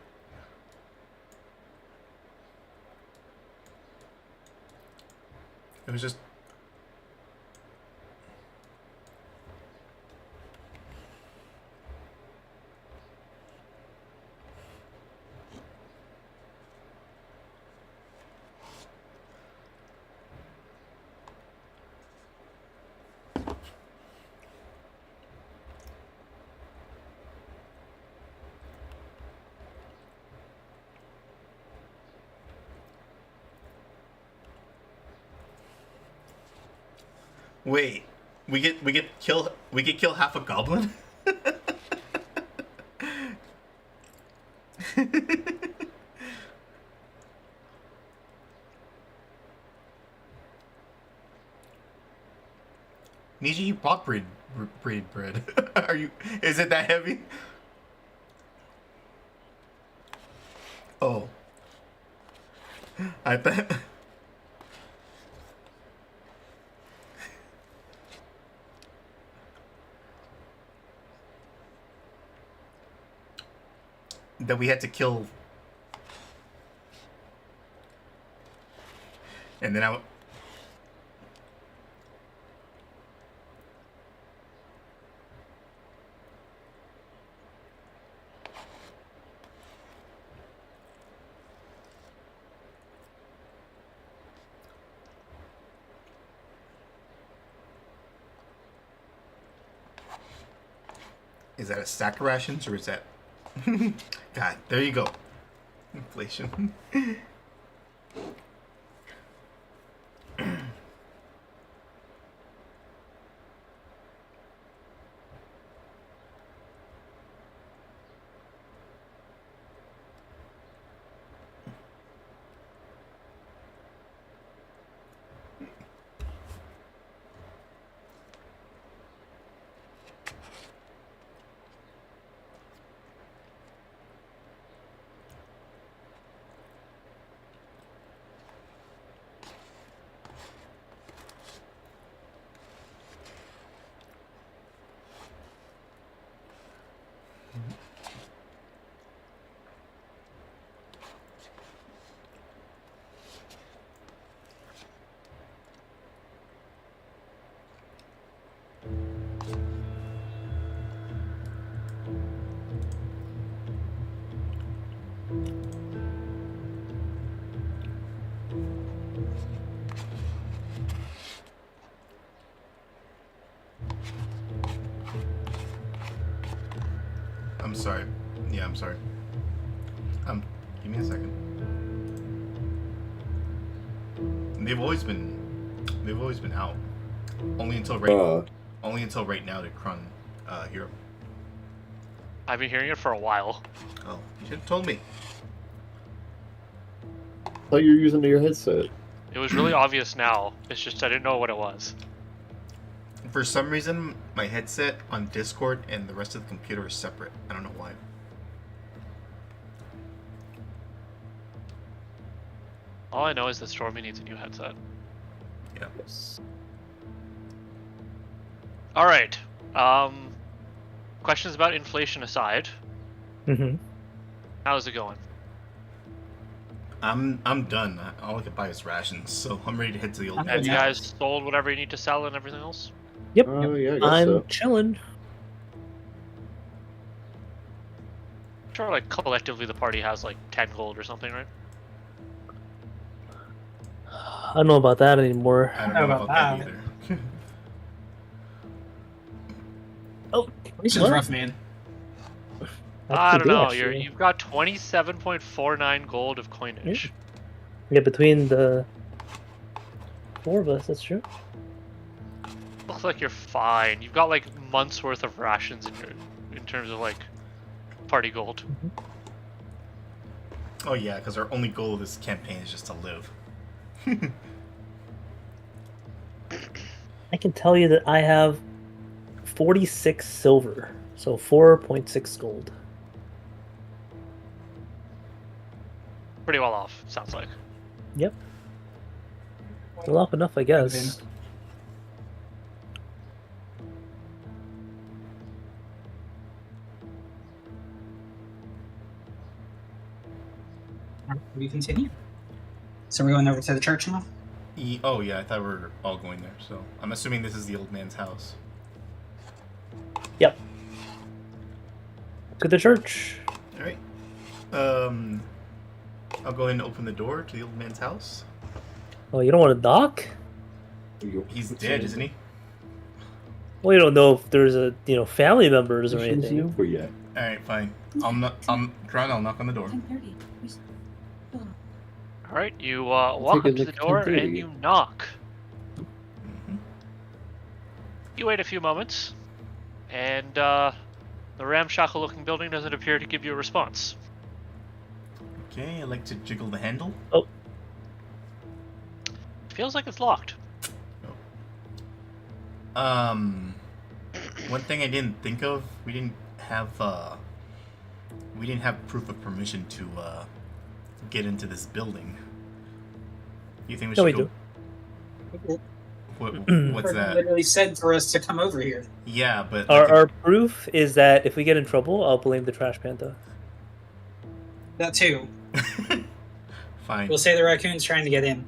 It was just... Wait, we get kill half a goblin? Niji, you bought bread. Are you? Is it that heavy? Oh, I bet. That we had to kill. And then is that a stack of rations or is that... God, there you go. Inflation. I'm sorry. Yeah, I'm sorry. Give me a second. They've always been out. Only until right now did Krun hear 'em. I've been hearing it for a while. Oh, you should have told me. I thought you were using your headset. It was really obvious now. It's just I didn't know what it was. For some reason, my headset on Discord and the rest of the computer is separate. I don't know why. All I know is that Stormy needs a new headset. Yeah. Yes. All right. Questions about inflation aside, Mm-hmm. how's it going? I'm done. All I can buy is rations, so I'm ready to head to the old Have man's you house. guys sold whatever you need to sell and everything else? Yep. Yeah, I guess I'm so. chilling. Sure, like collectively the party has like 10 gold or something, right? I don't know about that anymore. I don't know about that either. Oh, This is what? rough, man. I don't do, know. actually. You've got 27.49 gold of coinage. Yeah, between the 4 of us, that's true. Looks like you're fine. You've got like months worth of rations in terms of like party gold. Oh yeah, because our only goal of this campaign is just to live. I can tell you that I have 46 silver, so 4.6 gold. Pretty well off, sounds like. Yep. Well off enough, I guess. We continue. So we're going over to the church now? Oh yeah, I thought we were all going there. So I'm assuming this is the old man's house. Yep. To the church. All right. I'll go ahead and open the door to the old man's house. Oh, you don't want to knock? He's dead, isn't he? Well, you don't know if there's a family members or Which one's anything. over yet? All right, fine. I'll knock on the door. 10:30. All right, you walk up to the door and you knock. Mm-hmm. You wait a few moments, and the ramshackle-looking building doesn't appear to give you a response. Okay, I like to jiggle the handle. Oh, Feels like it's locked. One thing I didn't think of, we didn't have proof of permission to get into this building. You think we no, should we go? do. What's that? Literally said for us to come over here. Yeah, but Our proof is that if we get in trouble, I'll blame the Trash Panda. That too. Fine. We'll say the raccoon's trying to get in.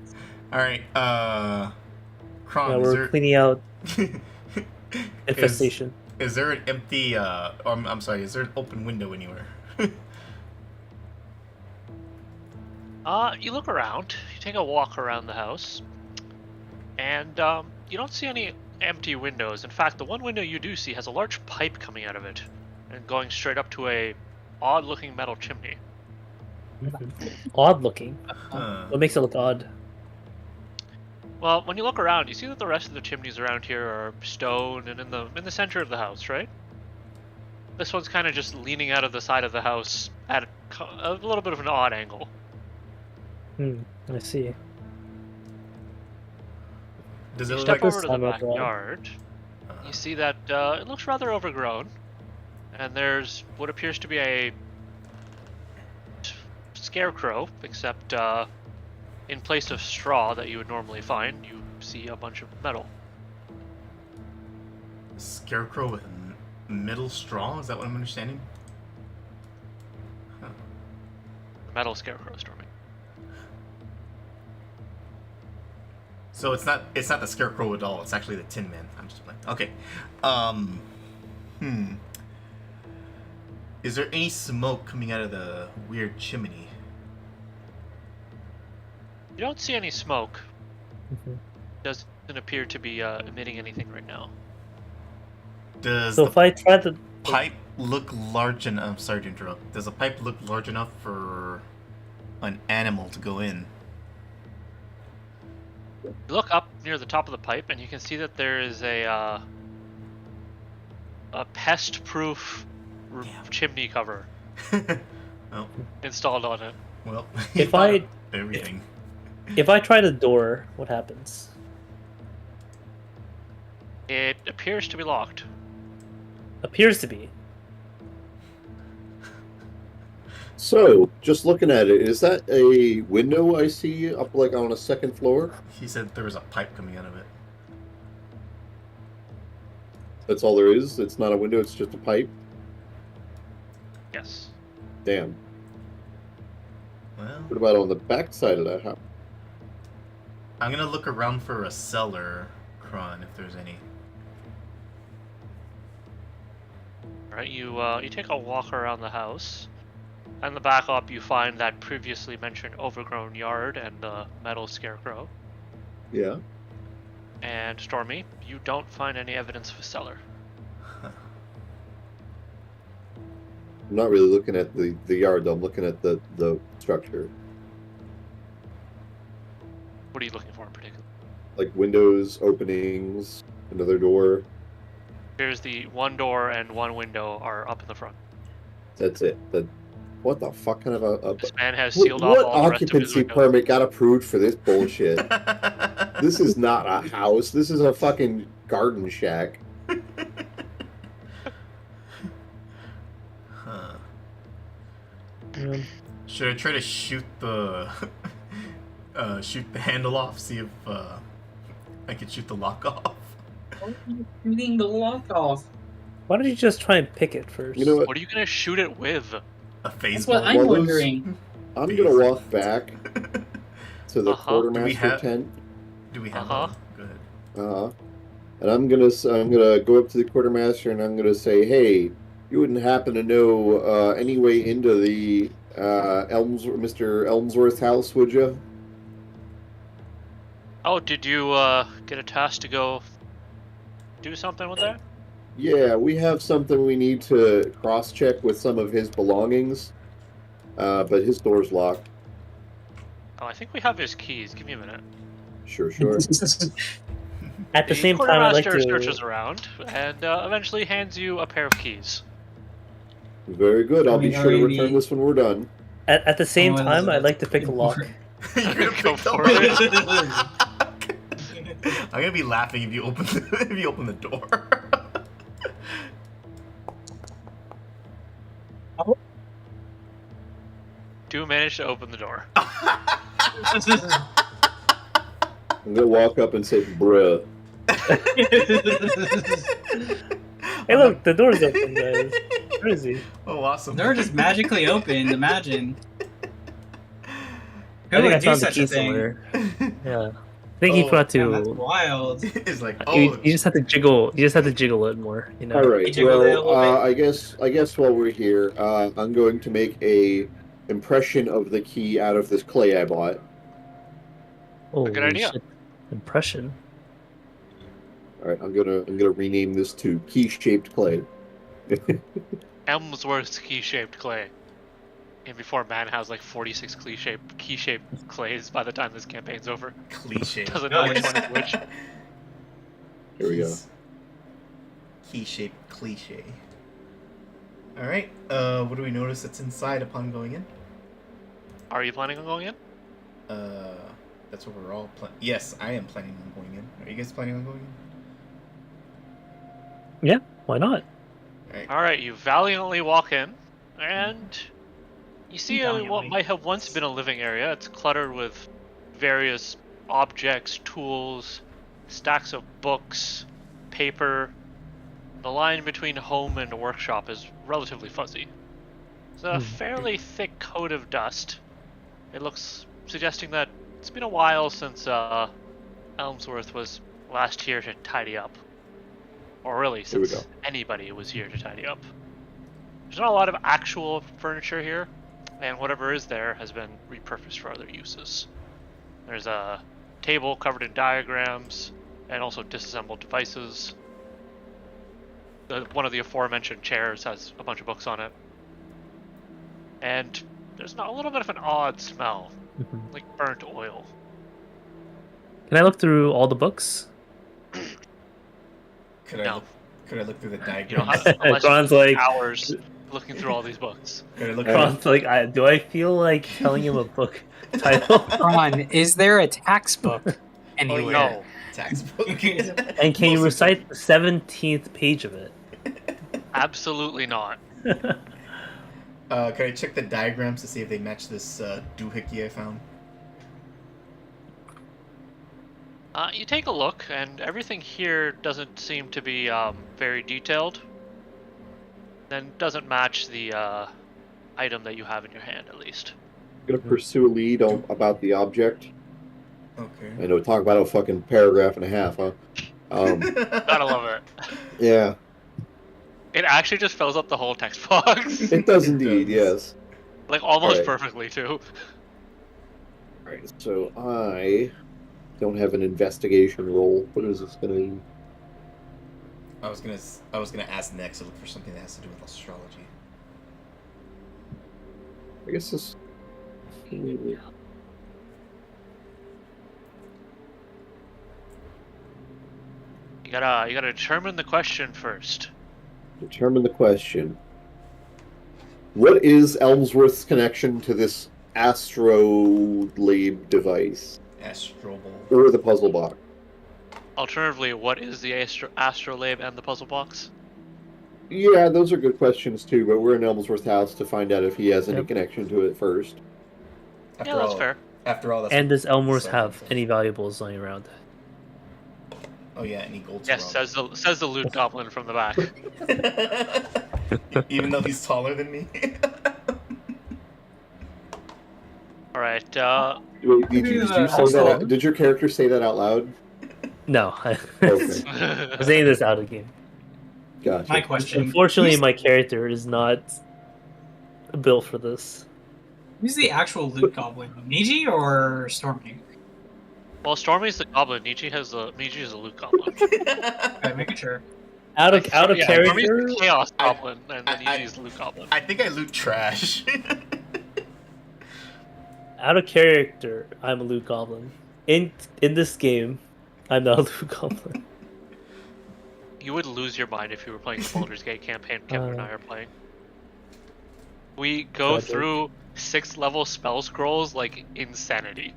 All right. Kron, Yeah, is we're there... cleaning out infestation. Is there an empty? I'm sorry. Is there an open window anywhere? You look around. You take a walk around the house, and you don't see any empty windows. In fact, the one window you do see has a large pipe coming out of it, and going straight up to a odd-looking metal chimney. Odd looking. Huh. What makes it look odd? Well, when you look around, you see that the rest of the chimneys around here are stone and in the center of the house, right? This one's kind of just leaning out of the side of the house at a little bit of an odd angle. I see. Does it You look step like? over to the Sound like that. backyard. You see that it looks rather overgrown, and there's what appears to be a scarecrow, except in place of straw that you would normally find, you see a bunch of metal. Scarecrow with metal straw? Is that what I'm understanding? Huh. Metal scarecrow storming. So it's not the scarecrow at all. It's actually the Tin Man. I'm just playing. Okay. Is there any smoke coming out of the weird chimney? You don't see any smoke. Mhm. Doesn't appear to be emitting anything right now. Does So the if I try to... pipe look large enough? I'm sorry to interrupt. Does the pipe look large enough for an animal to go in? You look up near the top of the pipe, and you can see that there is a pest-proof Damn. chimney cover Oh, installed on it. well. If thought I- of everything. If I try the door, what happens? It appears to be locked. Appears to be. So, just looking at it, is that a window I see up like on a second floor? He said there was a pipe coming out of it. That's all there is? It's not a window, it's just a pipe? Yes. Damn. Well, What about on the back side of that house? I'm gonna look around for a cellar, Kron, if there's any. All right. You take a walk around the house, And the back up, you find that previously mentioned overgrown yard and the metal scarecrow. Yeah. And Stormy, you don't find any evidence of a cellar. I'm not really looking at the yard, though. I'm looking at the structure. What are you looking for in particular? Like windows, openings, another door. Here's the one door and one window are up in the front. That's it. What the fuck kind of a This man has what, sealed off all the rest of his occupancy windows. permit got approved for this bullshit? This is not a house. This is a fucking garden shack. Huh. Yeah. Should I try to shoot the handle off? See if I could shoot the lock off. Why are you shooting the lock off? Why don't you just try and pick it first? You know what? What are you gonna shoot it with? A phase That's what ball. I'm Well, those- wondering. I'm gonna walk back to the Uh-huh. Do we quartermaster have- tent. Do we have? Uh-huh. Go ahead. And I'm gonna go up to the quartermaster and I'm gonna say, hey, you wouldn't happen to know any way into the Mr. Elmsworth house, would you? Oh, did you get a task to go do something with that? Yeah, we have something we need to cross-check with some of his belongings, but his door's locked. Oh, I think we have his keys. Give me a minute. Sure. At the same time, I'd like quartermaster to. searches around and eventually hands you a pair of keys. Very good. I'll be sure to return this when we're done. At the same Oh, time, that's- I'd like to pick the lock. You're gonna Go pick the for lock. it. I'm gonna be laughing if you open the door. Do manage to open the door. I'm gonna walk up and say, bruh. Hey, look, the door's open, guys. Where is he? Oh, awesome. They're just magically opened. Imagine. I Who think I would do found the such key a thing? somewhere. Yeah. I think he Oh, forgot Damn, that's to. wild. It's like, You just have to jiggle. You just have to jiggle it more. You know. All right. Jiggle it a Well, little bit. I guess while we're here, I'm going to make a impression of the key out of this clay I bought. Oh, good idea. shit. Impression. All right, I'm gonna rename this to key-shaped clay. Elmsworth's key-shaped clay. And before man has like 46 key-shaped clays by the time this campaign's over. cliche. Doesn't know which one is which. Here we go. Key-shaped cliche. All right. What do we notice that's inside upon going in? Are you planning on going in? That's what we're all Yes, I am planning on going in. Are you guys planning on going in? Yeah. Why not? Alright, you valiantly walk in, and you see what Valiantly. might have once been a living area. It's cluttered with various objects, tools, stacks of books, paper. The line between home and workshop is relatively fuzzy. It's a fairly thick coat of dust. It looks suggesting that it's been a while since Elmsworth was last here to tidy up. Or really, Here we since anybody was here to tidy up. There's not a lot of actual furniture here, and whatever is there has been repurposed for other uses. There's a table covered in diagrams, and also disassembled devices. One of the aforementioned chairs has a bunch of books on it. And there's a little bit of an odd smell, Mhm. like burnt oil. Can I look through all the books? Could No. I look through the You know, diagrams? unless Gron's you spend like- hours looking through all these books. Could I look Gron's like, do I feel like telling him a book title? Ron, is there a tax book Oh, anywhere? No. textbook? And can you recite the 17th page of it? Absolutely not. Can I check the diagrams to see if they match this doohickey I found? You take a look, and everything here doesn't seem to be very detailed. And doesn't match the item that you have in your hand, at least. I'm gonna pursue a lead about the object. Okay. I know, talk about a fucking paragraph and a half, huh? Gotta love it. Yeah, It actually just fills up the whole text box. it does indeed. Yes. Like almost Alright. perfectly too. Alright, so I don't have an investigation roll. What is this gonna be? I was gonna ask next to look for something that has to do with astrology. I guess this. You gotta determine the question first. Determine the question. What is Elmsworth's connection to this astrolabe device? Astrobal. Or the puzzle box? Alternatively, what is the astrolabe and the puzzle box? Yeah, those are good questions too, but we're in Elmsworth's house to find out if he has any Yep. connection to it first. Yeah, that's fair. After all, that's And does Elmworth so have important. any valuables lying around? Oh yeah, any gold. Yes, says the loot goblin from the back. Even though he's taller than me. All right. Wait, did you say Also- that? Did your character say that out loud? No, I'm Okay, saying this out of game. gotcha. My question. Unfortunately, my character is not built for this. Who's the actual loot goblin? Niji or Stormy? Well, Stormy's the goblin. Nietzsche is a loot goblin. Okay, making sure. Out of Stormy's character, the chaos I- goblin, and then Nietzsche's the loot goblin. I think I loot trash. out of character, I'm a loot goblin. In this game, I'm not a loot goblin. You would lose your mind if you were playing the Baldur's Gate campaign Kevin and I are playing. We go Tragic. through 6th level spell scrolls like insanity.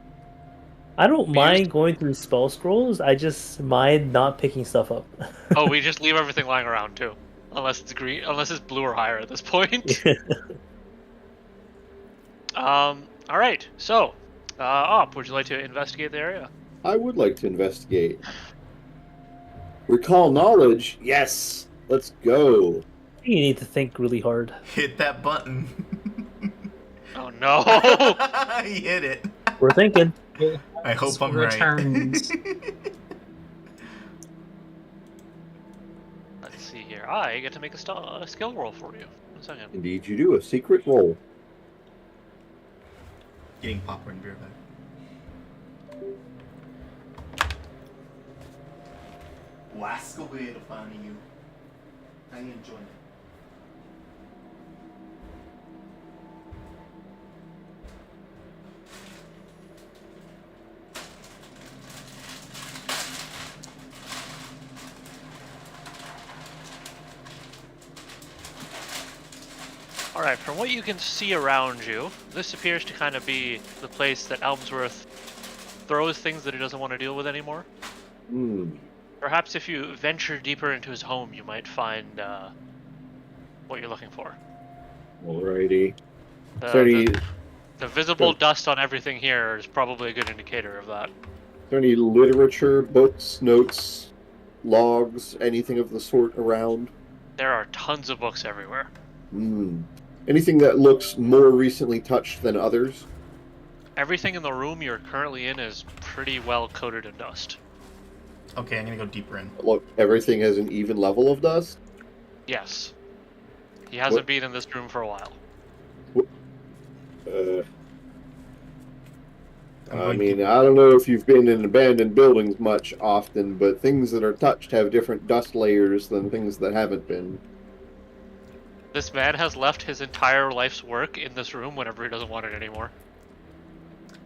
I don't We mind going through spell scrolls. I just mind not picking stuff up. Oh, we just leave everything lying around too. Unless it's green, unless it's blue or higher at this point. Alright, so, Op, would you like to investigate the area? I would like to investigate. Recall knowledge? Yes! Let's go. You need to think really hard. Hit that button. Oh no! He hit it. We're thinking. I hope I'm Returns. right. Let's see here. I get to make a skill roll for you. 1 second. Indeed, you do. A secret roll. Getting popcorn beer back. Wasco way to find you. I enjoy it. Alright, from what you can see around you, this appears to kind of be the place that Elmsworth throws things that he doesn't want to deal with anymore. Hmm. Perhaps if you venture deeper into his home, you might find what you're looking for. Alrighty. The, Is there any, the visible dust on everything here is probably a good indicator of that. is there any literature, books, notes, logs, anything of the sort around? There are tons of books everywhere. Hmm. Anything that looks more recently touched than others? Everything in the room you're currently in is pretty well coated in dust. Okay, I'm gonna go deeper in. Look, everything has an even level of dust? Yes. He hasn't What- been in this room for a while. I'm I going mean, deeper. I don't know if you've been in abandoned buildings much often, but things that are touched have different dust layers than things that haven't been. This man has left his entire life's work in this room whenever he doesn't want it anymore.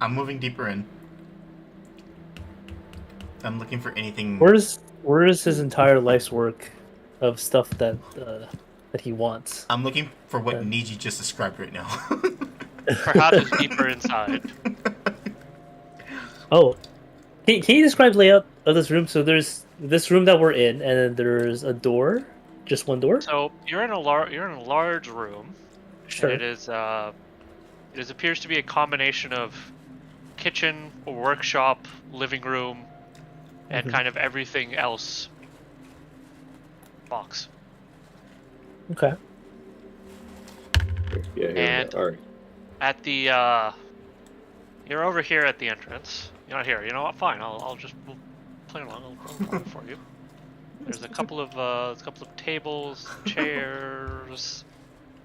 I'm moving deeper in. I'm looking for anything. Where's his entire life's work of stuff that he wants? I'm looking for what Yeah. Niji just described right now. Perhaps it's deeper inside. Oh, can you describe the layout of this room? So there's this room that we're in, and then there's a door, just one door. So you're in a large room. Sure. And it appears to be a combination of kitchen, workshop, living room, and Mhm. kind of everything else. Box. Okay. Yeah, here we And- go. Alright. At the you're over here at the entrance. You're not here. You know what? Fine. I'll just we'll play along. I'll roll for you. There's a couple of tables, chairs.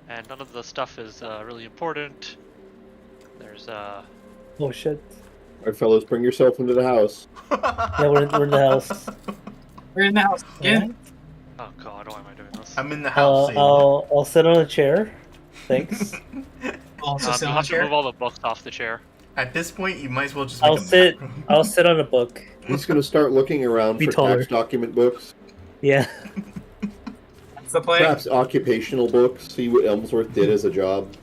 and none of the stuff is really important. There's Oh shit. All right, fellas, bring yourself into the house. Yeah, we're in the house. We're in the house. Again. oh god, why am I doing this? I'm in the house. Saying I'll sit on a chair. Thanks. Also sit You'll on a have to chair. move all the books off the chair. At this point, you might as well just make I'll a sit. map. I'll sit on a book. He's gonna start looking around Be for taller. tax document books, Yeah. That's the play. perhaps occupational books. See what Elmsworth did as a job.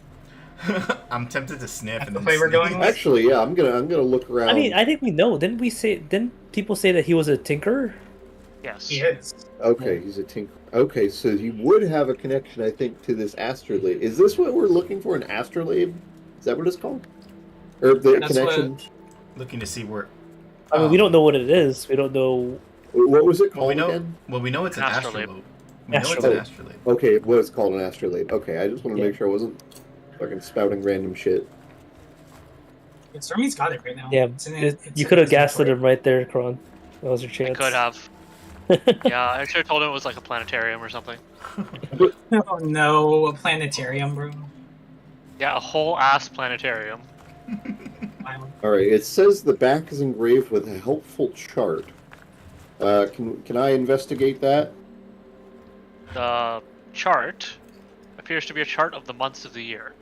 I'm tempted to sniff That's and the then way we're sniff. going with? Actually, yeah, I'm gonna look around. I mean, I think we know. Didn't people say that he was a tinkerer? Yes. He is. Okay, he's a tinker. Okay, so he would have a connection, I think, to this astrolabe. Is this what we're looking for? An astrolabe? Is that what it's called? Or the That's connection? Looking to see where. I mean, we don't know what it is. We don't know. What was it Well, we called know. again? Well, we know it's an Astrolabe. astrolabe. We know it's an Astrolabe. astrolabe. Okay, it was called an astrolabe. Okay, I just want to Yeah. make sure I wasn't fucking spouting random shit. Yeah, Stormy's got it right now. Yeah, It's in his- it's you in could have his gaslit inventory. him right there, Kron. That was your I chance. could have. Yeah, I should have told him it was like a planetarium or something. Oh no, a planetarium, bro. Yeah, a whole ass planetarium. Wow. Alright, it says the back is engraved with a helpful chart. Can I investigate that? The chart appears to be a chart of the months of the year.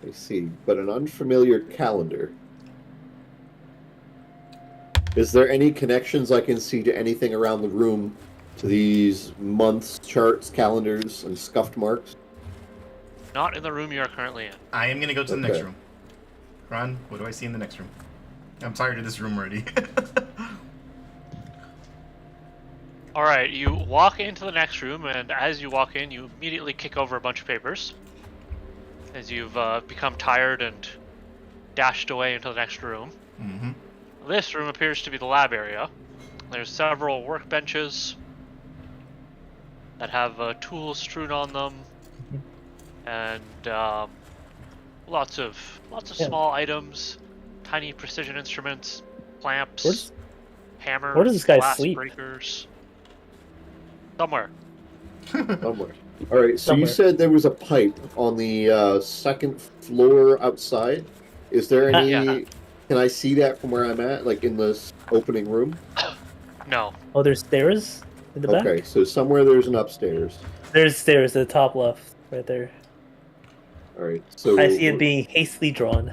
I see, but an unfamiliar calendar. Is there any connections I can see to anything around the room to these months, charts, calendars, and scuffed marks? Not in the room you are currently in. I am gonna go to the next Okay. room. Ron, what do I see in the next room? I'm tired of this room already. Alright, you walk into the next room, and as you walk in, you immediately kick over a bunch of papers. As you've become tired and dashed away into the next room. Mm-hmm. This room appears to be the lab area. There's several workbenches that have tools strewn on them, and lots of Yeah. small items, tiny precision instruments, clamps, Where's- hammers, where does this guy glass sleep? breakers. Somewhere. Somewhere. Alright, so you Somewhere. said there was a pipe on the second floor outside. Is there any... Yeah. Can I see that from where I'm at, like in this opening room? No. Oh, there's stairs in the back. Okay, so somewhere there's an upstairs. There's stairs at the top left, right there. Alright, so... I see it being hastily drawn.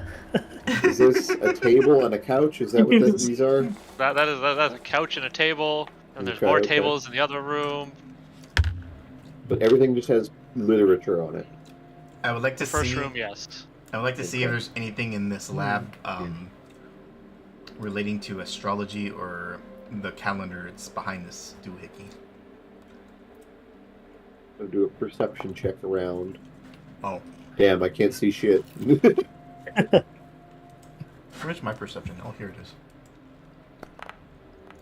Is this a table and a couch? Is that what these are? That's a couch and a table, and there's Okay, more okay. tables in the other room. But everything just has literature on it. I would like to First see. room, yes. I would like to see if Okay. there's anything in this lab relating to astrology or the calendar that's behind this doohickey. I'll do a perception check around. Oh, Damn, I can't see shit. where's my perception? Oh, here it is.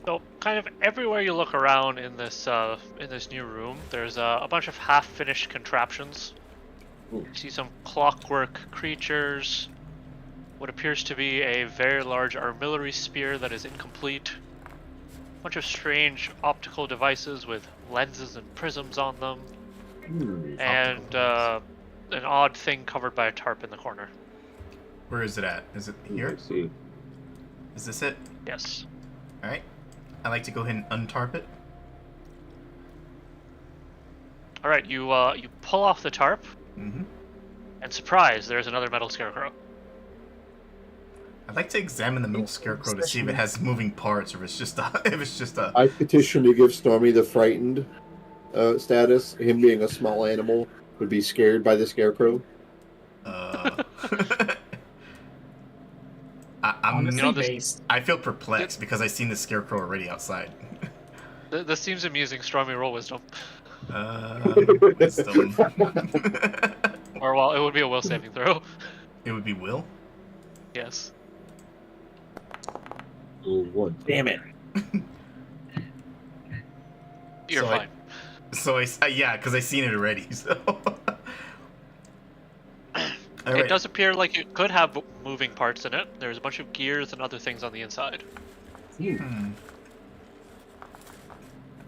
So, kind of everywhere you look around in this new room, there's a bunch of half-finished contraptions. Ooh. You see some clockwork creatures, what appears to be a very large artillery spear that is incomplete, a bunch of strange optical devices with lenses and prisms on them, and an odd thing covered by a tarp in the corner. Where is it at? Is it here? Let's see. Is this it? Yes. All right. I like to go ahead and untarp it. All right, you pull off the tarp, Mm-hmm. and surprise, there's another metal scarecrow. I'd like to examine the middle scarecrow to see if it has moving parts or if it's just a. I petition to give Stormy the frightened status. Him being a small animal would be scared by the scarecrow. I'm. Honestly, know, this- based. I feel perplexed because I've seen the scarecrow already outside. This seems amusing. Stormy, roll wisdom. Wisdom. Or, well, it would be a will saving throw. It would be Will. Yes. Oh, one. Damn it. You're So fine. So yeah, because I seen it already. So. All It right. does appear like it could have moving parts in it. There's a bunch of gears and other things on the inside. Hmm.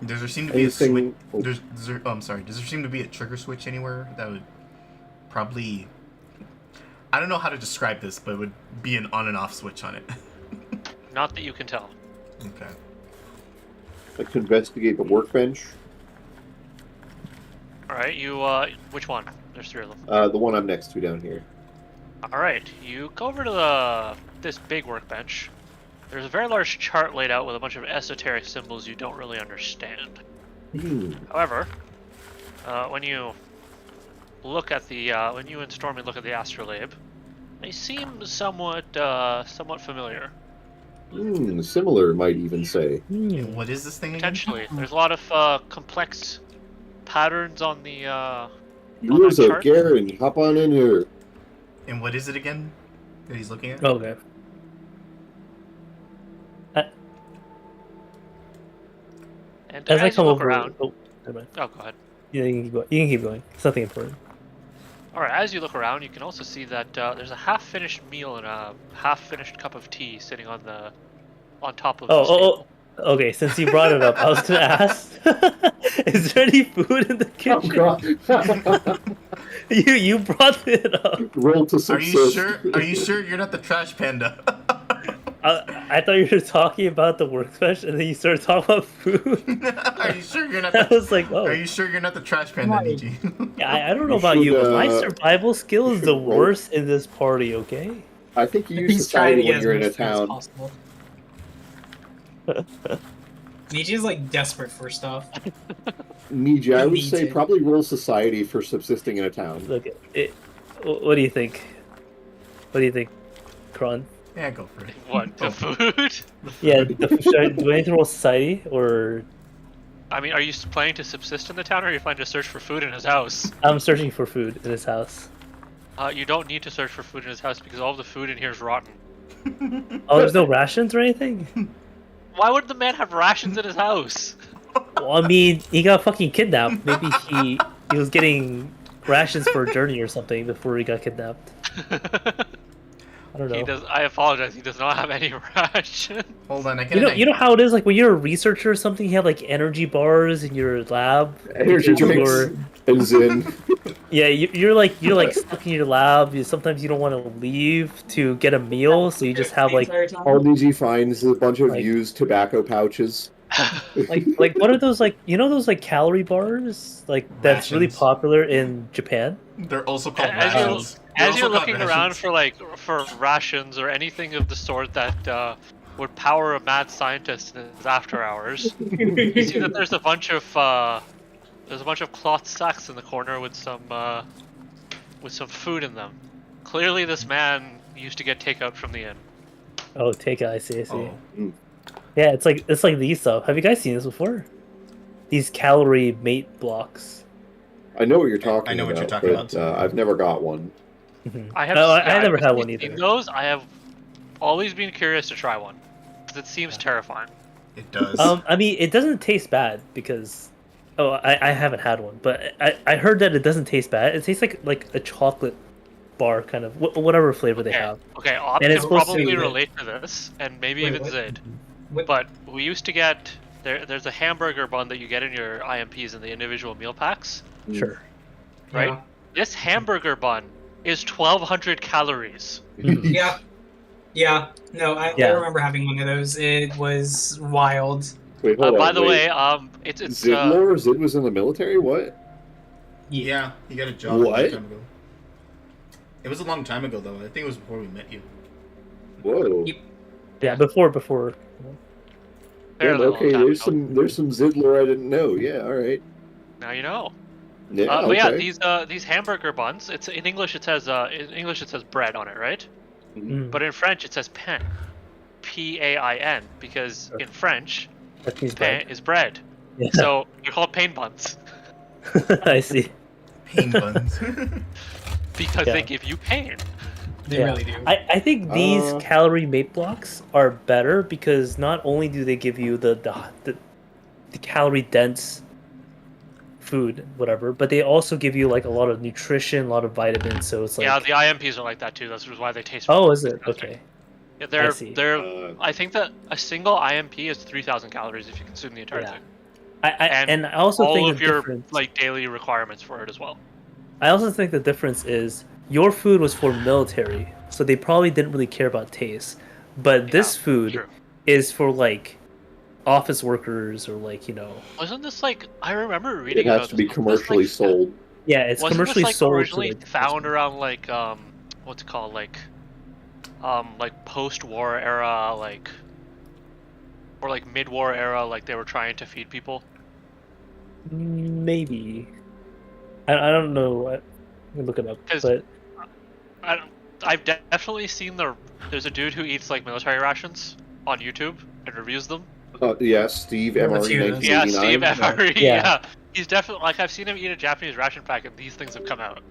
Does there seem to be a switch? Anything? I'm sorry. Does there seem to be a trigger switch anywhere that would probably? I don't know how to describe this, but it would be an on and off switch on it. Not that you can tell. Okay. Like to investigate the workbench. All right, you which one? There's 3 of them. The one I'm next to down here. All right, you go over to this big workbench. There's a very large chart laid out with a bunch of esoteric symbols you don't really understand. However, when you look at the when you and Stormy look at the astrolabe, they seem somewhat familiar. Similar, might even say. What is this thing again? Potentially, there's a lot of complex patterns on the Usa, chart. Garen, hop on in here. And what is it again that he's looking at? Okay. And As I as you come look over, around, oh, never mind. oh, go ahead. Yeah, you can keep going. It's nothing important. All right, as you look around, you can also see that there's a half-finished meal and a half-finished cup of tea sitting on top of this table. Okay, since you brought it up, I was gonna ask: is there any food in the Oh kitchen? god. You brought it up. Roll to Are success. you sure? Are you sure you're not the trash panda? I thought you were talking about the workbench, and then you started talking about food. Are you sure you're not? I The, was like, oh. Are you sure you're not the trash panda, Right. Niji? Yeah, I don't know You about you, should, but my uh, survival skill is the you should roll. worst in this party. Okay. I think you use He's trying to society get when as you're in a much food as town. possible. Nietzsche's like desperate for stuff. Niji, I would Need say to. probably roll society for subsisting in a town. Look, what do you think? What do you think, Kron? Yeah, go for it. What, the food? Yeah, do I need to roll society or I mean, are you planning to subsist in the town, or are you planning to search for food in his house? I'm searching for food in his house. You don't need to search for food in his house because all of the food in here is rotten. Oh, there's no rations or anything? Why would the man have rations in his house? Well, I mean, he got fucking kidnapped. Maybe he was getting rations for a journey or something before he got kidnapped. I don't know. He does. I apologize. He does not have any ration. Hold on, I can. You know how it is, like when you're a researcher or something, you have like energy bars in your lab. Energy Because drinks you're- and Zen. Yeah, you're like stuck in your lab. Sometimes you don't want to leave to get a meal, so you just have like All Niji finds is a bunch of Like- used tobacco pouches. like what are those, like, you know, those like calorie bars like that's really Rations. popular in Japan? They're also called As you're- rations. They're As also you're called looking around rations. for rations or anything of the sort that would power a mad scientist in his after hours, you see that there's a bunch of cloth sacks in the corner with some food in them. Clearly, this man used to get takeout from the inn. Oh, take it. I see. Oh. Yeah, it's like these stuff. Have you guys seen this before? These calorie mate blocks. I know what you're talking about. I know what you're talking but, about. I've never got one. I have. No, I yeah, never I've had one seen either. Those I have always been curious to try one because it seems terrifying. It does. I mean, it doesn't taste bad because, I haven't had one, but I heard that it doesn't taste bad. It tastes like a chocolate bar, kind of whatever flavor they have. Okay, Op And can it's supposed probably to- relate to this, and maybe Wait, even what? Zid. What- But we used to get there's a hamburger bun that you get in your IMPs in the individual meal packs, Sure. right? Yeah. This hamburger bun is 1,200 calories. Yeah. Yeah. No, I Yeah. remember having one of those. It was wild. Wait, hold on. By the wait. way, it's Zid lore? Zid was in the military? What? Yeah, he got a job a long What? time ago. It was a long time ago, though. I think it was before we met you. Whoa. Yep. Yeah, before. fairly Yeah, long okay, time there's ago. some Zid lore I didn't know. Yeah, all right. Now you know. Yeah, But yeah, okay. these hamburger buns. It's in English. It says bread on it, right? Mm, But in French it says pain, P-A-I-N, because in French that means pain bad. is bread. Yeah. So they're called pain buns I see. Pain buns. because Yeah. they give you pain. They Yeah. really do. I think these Uh, calorie mate blocks are better because not only do they give you the calorie dense food, whatever, but they also give you like a lot of nutrition, a lot of vitamins. So it's like, Yeah, the IMPs are like that too. That's why they taste. oh, is it? disgusting. Okay. Yeah, I see. they're. Uh, I think that a single IMP is 3,000 calories if you consume the entire Yeah. thing. and I also all think of the your difference. like daily requirements for it as well. I also think the difference is your food was for military, so they probably didn't really care about taste. But this Yeah, food true. is for like office workers or like Wasn't this like I remember It reading has about to this? be Wasn't this, commercially like, sold. yeah, it's Wasn't this commercially like sold to originally like found around like what's it called like post-war era or like mid-war era like they were trying to feed people? maybe. I don't know. I can look it up, 'Cause but I don't, I've definitely seen there's a dude who eats like military rations on YouTube and reviews them. Yeah, Steve There were a MRE few of those. Yeah, 1989. Steve FRE. Yeah. Yeah, he's definitely like I've seen him eat a Japanese ration pack and these things have come out.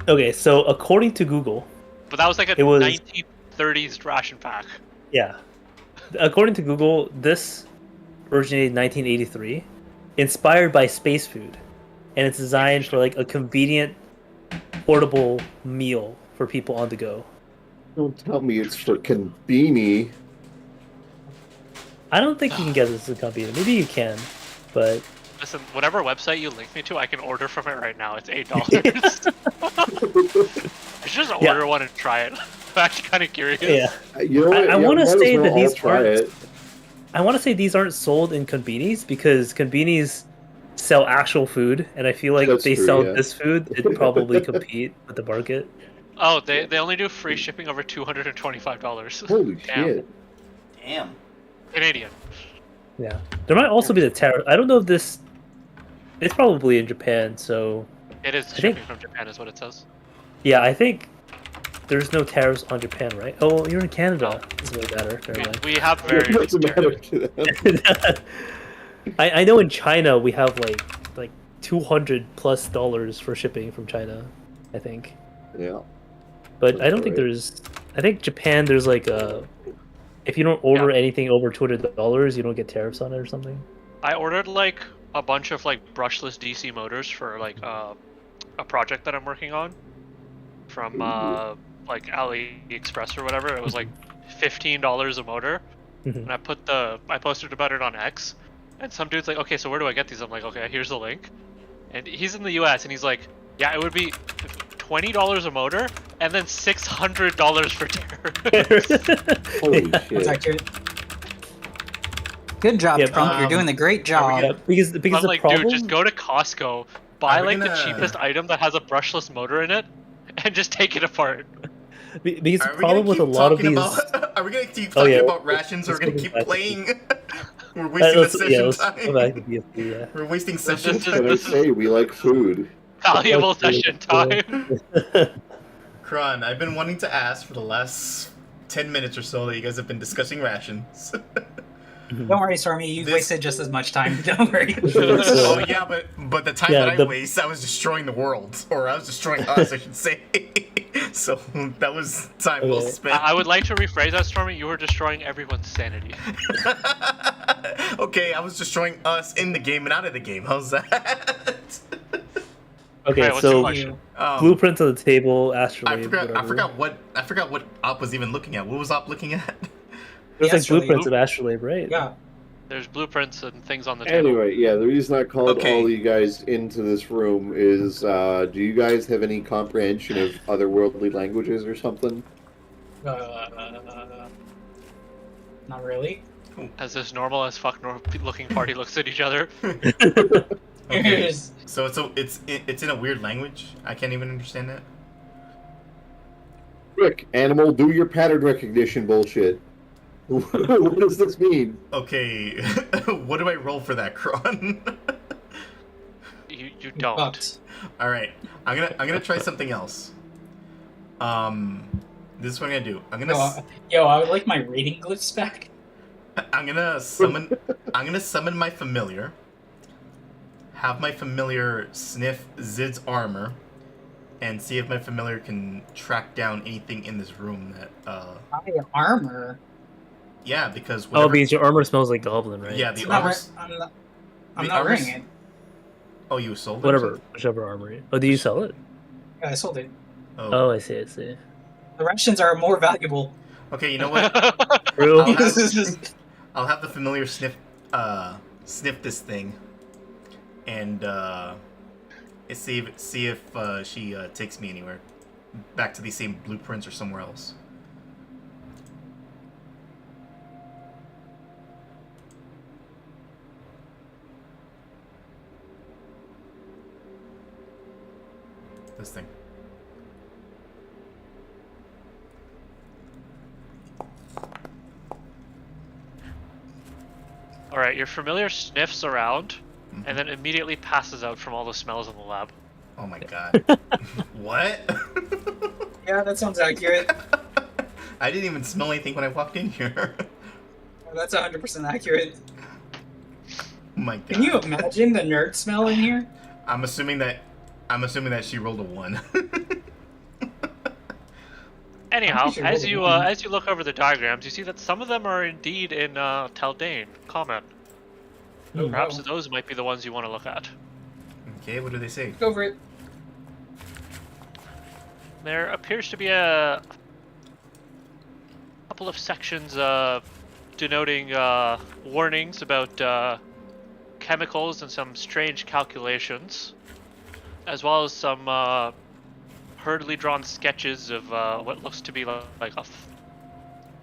okay. So according to Google, But that was like a It was- 1930s ration pack. yeah, according to Google, this originated in 1983, inspired by space food, and it's designed for like a convenient, portable meal for people on the go. Don't tell me it's for Conbini. I don't think you can get this as a convenient. Maybe you can, but Listen, whatever website you link me to, I can order from it right now. It's $8. I should just Yeah. order one and try it. I'm actually kind of curious. yeah. You know what? I wanna might as say well that all these try aren't- it. I want to say these aren't sold in convenies because convenies sell actual food, and I feel like That's if they true, sell yeah. this food, it'd probably compete with the market. Oh, they only do free shipping over $225. Holy Damn. shit! Damn. Canadian. Yeah, there might also be the tariff. I don't know if this. It's probably in Japan, so It is think- shipping from Japan, is what it says. yeah, I think there's no tariffs on Japan, right? Oh, you're in Canada. No. Doesn't really matter. Never mind. We have very It doesn't big matter tariffs. to them. I know in China we have like $200+ for shipping from China, I think. Yeah. But That's I don't think right. there's. I think Japan there's like a. If you don't order anything over $200, you don't get tariffs on it or something. I ordered like a bunch of like brushless DC motors for like a project that I'm working on from like AliExpress or whatever. It was like $15 a motor, Mhm. and I posted about it on X, and some dude's like, okay, so where do I get these? I'm like, okay, here's the link, and he's in the U.S. and he's like, yeah, it would be $20 a motor and then $600 for tariffs. Holy That's shit! accurate. Good job, Yeah, Trump. You're doing a great job. Yeah, because I'm the like, problem. dude, just go to Costco, buy Are we like the gonna- cheapest item that has a brushless motor in it, and just take it apart. Because the Are we problem gonna with a keep lot of talking these. about? Are we gonna keep Oh, talking yeah. about rations? Or we're Let's gonna go keep back to playing? We're wasting the let's, session let's go time. back to BFB, yeah. We're wasting This session is- What can I time. say? We like food. Valuable Okay, session so- time. Kron, I've been wanting to ask for the last 10 minutes or so that you guys have been discussing rations. Don't worry, Stormy. You've This- wasted just as much time. Don't worry. Oh yeah, but the time Yeah, that I the- waste, I was destroying the world, or I was destroying us, I should say. So that was time well Okay. spent. I would like to rephrase that, Stormy. You were destroying everyone's sanity. Okay, I was destroying us in the game and out of the game. How's that? Okay, Alright, what's your so question? blueprints on the table, astrolabe. I forgot whatever. I forgot what Op was even looking at. What was Op looking at? There's like Astrolabe. blueprints of astrolabe, right? Yeah. There's blueprints and things on the table. Anyway, yeah, the reason I called Okay. all you guys into this room is, do you guys have any comprehension of otherworldly languages or something? Not really. As this normal as fuck looking party looks at each other. Okay. Here's- So it's in a weird language. I can't even understand that. Rick, animal, do your pattern recognition bullshit. What does this mean? Okay, what do I roll for that, Kron? You don't. Fucked. All right, I'm gonna try something else. This is what I'm gonna do. Yo, I would like my rating glyphs back. I'm gonna summon my familiar. Have my familiar sniff Zid's armor, and see if my familiar can track down anything in this room that. My armor. Yeah, because Oh, whatever. because your armor smells like goblin, right? Yeah, the I'm not, armor. I'm the not armor's- wearing it. Oh, you sold it. Whatever, whichever armor. Oh, do you sell it? Yeah, I sold it. Oh. Oh, I see. I see. The rations are more valuable. Okay, you know what? True. I'll have- This is just- I'll have the familiar sniff this thing. and see if she takes me anywhere, back to these same blueprints or somewhere else. This thing. All right, your familiar sniffs around, and then immediately passes out from all the smells in the lab. Oh my god. What? Yeah, that sounds accurate. I didn't even smell anything when I walked in here. That's 100% accurate. Oh my god. Can you imagine the nerd smell in here? I'm assuming that she rolled a 1. Anyhow, sure as what you we can- as you look over the diagrams, you see that some of them are indeed in Taldane comment. Perhaps wow. those might be the ones you want to look at. Okay, what do they say? Go for it. There appears to be a couple of sections denoting warnings about chemicals and some strange calculations, as well as some hurriedly drawn sketches of what looks to be like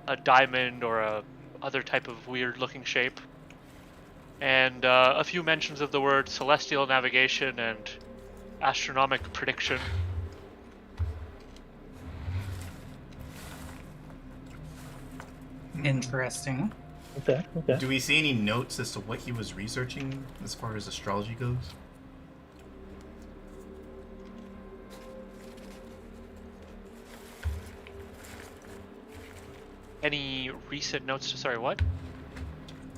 a diamond or a other type of weird-looking shape, and a few mentions of the word celestial navigation and astronomic prediction. Interesting. Okay. Okay. Do we see any notes as to what he was researching as far as astrology goes? Any recent notes? Sorry, what?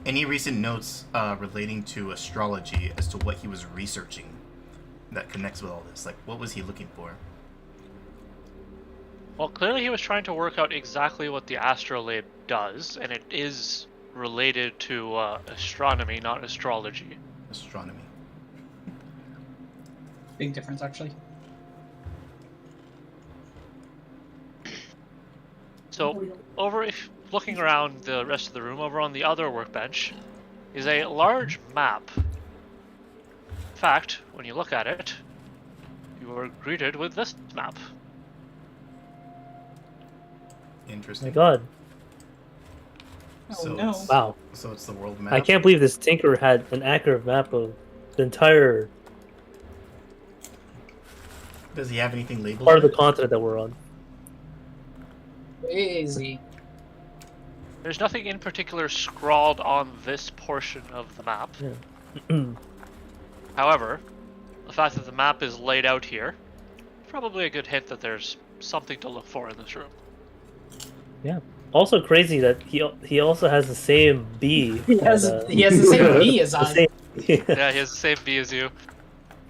Any recent notes relating to astrology as to what he was researching that connects with all this? Like, what was he looking for? Well, clearly he was trying to work out exactly what the astrolabe does, and it is related to astronomy, not astrology. Astronomy. Big difference, actually. So, looking around the rest of the room, over on the other workbench, is a large map. In fact, when you look at it, you are greeted with this map. Oh Interesting. my god. Oh So no. it's- Wow. So it's the world map. I can't believe this tinker had an accurate map of the entire Does he have anything labeled? part of the there? continent that we're on. Crazy. There's nothing in particular scrawled on this portion of the map. Yeah. However, the fact that the map is laid out here is probably a good hint that there's something to look for in this room. Yeah. Also crazy that he also has the same B. He has the same B as us. yeah. Yeah, he has the same V as you.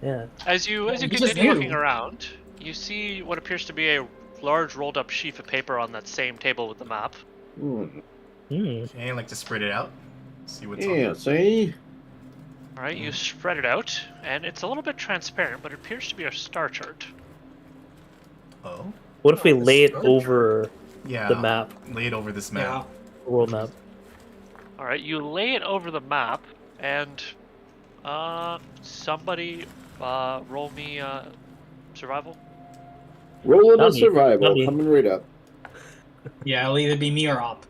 Yeah. As you He just continue looking knew. around, you see what appears to be a large rolled up sheaf of paper on that same table with the map. Hmm. Okay, I like to spread it out. See what's on Yeah, there. see? Alright, you spread it out, and it's a little bit transparent, but it appears to be a star chart. Oh? What if we Oh, the lay it star over Yeah. the map, Lay it over this map. Yeah. the world map? Alright, you lay it over the map, and somebody roll me survival. Rolling Not a me. survival, Not me. coming right up. Yeah, it'll either be me or Op.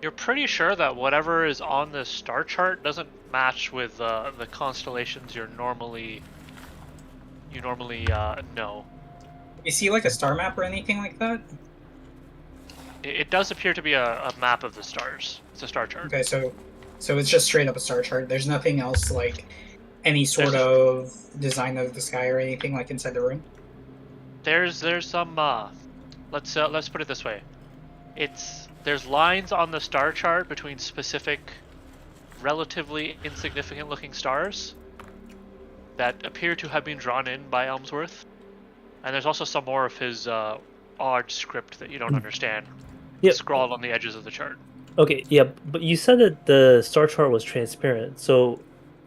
You're pretty sure that whatever is on this star chart doesn't match with the constellations you normally know. You see like a star map or anything like that? It does appear to be a map of the stars. It's a star chart. Okay, so it's just straight up a star chart. There's nothing else like any sort There's- of design of the sky or anything like inside the room. There's some let's put it this way. There's lines on the star chart between specific relatively insignificant looking stars that appear to have been drawn in by Elmsworth. And there's also some more of his odd script that you don't understand Yep. scrawled on the edges of the chart. Okay, yeah, but you said that the star chart was transparent, so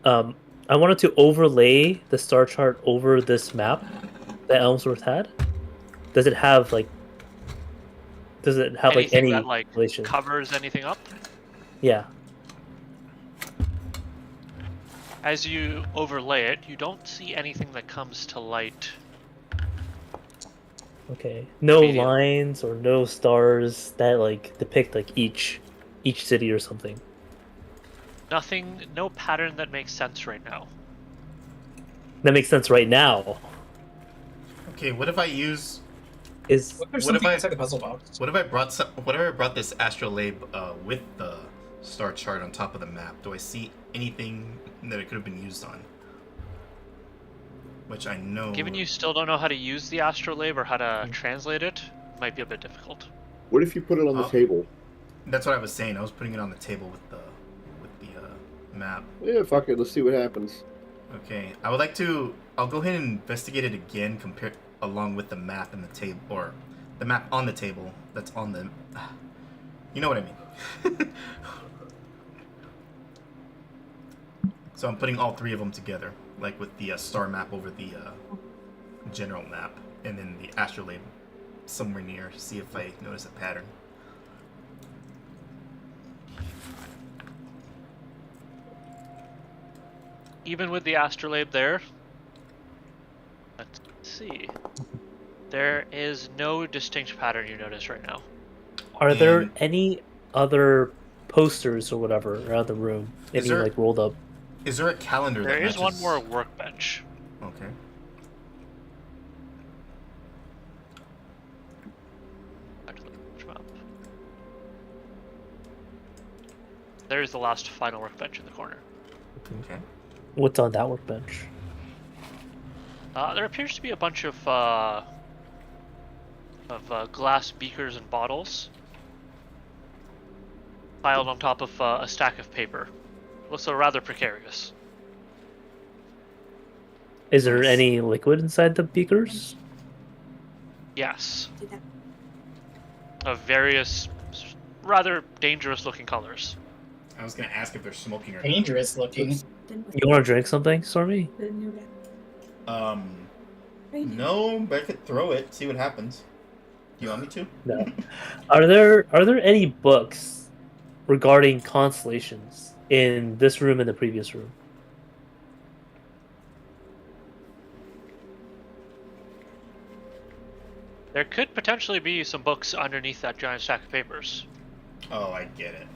I wanted to overlay the star chart over this map that Elmsworth had. Does it have like Anything any that like relation? covers anything up? Yeah. As you overlay it, you don't see anything that comes to light. Okay. No Medium. lines or no stars that like depict like each city or something. Nothing, no pattern that makes sense right now. That makes sense right now. Okay, what if I use? Is What if there's What if something I- inside the puzzle box? What if I brought some? What if I brought this astrolabe with the star chart on top of the map? Do I see anything that it could have been used on? Which I know. Given you still don't know how to use the astrolabe or how to translate it, might be a bit difficult. What if you put it on the table? That's what I was saying. I was putting it on the table with the map. Yeah, fuck it. Let's see what happens. Okay, I would like to. I'll go ahead and investigate it again, compare along with the map and the table, or the map on the table. That's on the. You know what I mean. So I'm putting all three of them together, like with the star map over the general map, and then the astrolabe somewhere near. See if I notice a pattern. Even with the astrolabe there, let's see. There is no distinct pattern you notice right now. Are there And- any other posters or whatever around the room? Is Any there- like rolled up? Is there a calendar? There that is one matches- more workbench. Okay. There's the last final workbench in the corner. Okay. What's on that workbench? There appears to be a bunch of glass beakers and bottles piled on top of a stack of paper. Looks rather precarious. Is there Nice. any liquid inside the beakers? Yes. Of various rather dangerous looking colors. I was gonna ask if they're smoking or not. Dangerous looking. You want to drink something, Stormy? No, but I could throw it, see what happens. Do you want me to? No. Are there any books regarding constellations in this room and the previous room? There could potentially be some books underneath that giant stack of papers. Oh, I get it.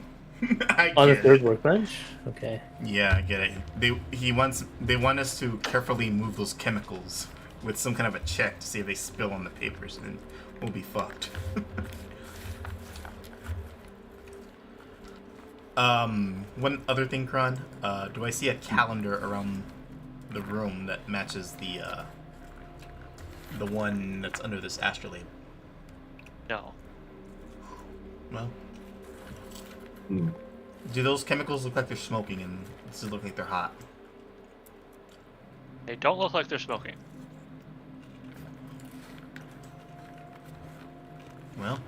I On the get third it. workbench? Okay. Yeah, I get it. They want us to carefully move those chemicals with some kind of a check to see if they spill on the papers, and then we'll be fucked. One other thing, Kron. Do I see a calendar around the room that matches the one that's under this astrolabe? No. Well, Hmm. do those chemicals look like they're smoking, and does it look like they're hot? They don't look like they're smoking. Well,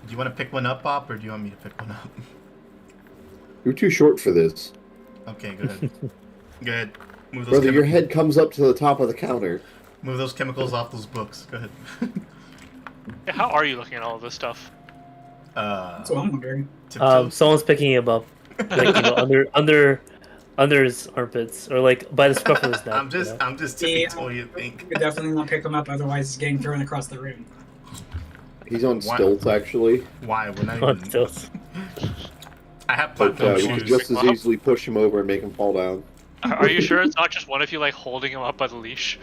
do you want to pick one up, Bob, or do you want me to pick one up? You're too short for this. Okay, good. Good. Move those, Brother, your head comes up to the top of the counter. move those chemicals off those books. Go ahead. Yeah, how are you looking at all of this stuff? That's what I'm wondering. Tiptoe. Someone's picking him up, like under his armpits, or like by the scruff of his neck. I'm just Yeah. tiptoe. You think? You could definitely not pick him up, otherwise he's getting thrown across the room. He's on Why- stilts, actually. Why? We're not On even. stilts. I have But platform you could shoes. just as easily push him over and make him fall down. Are you sure it's not just one of you like holding him up by the leash?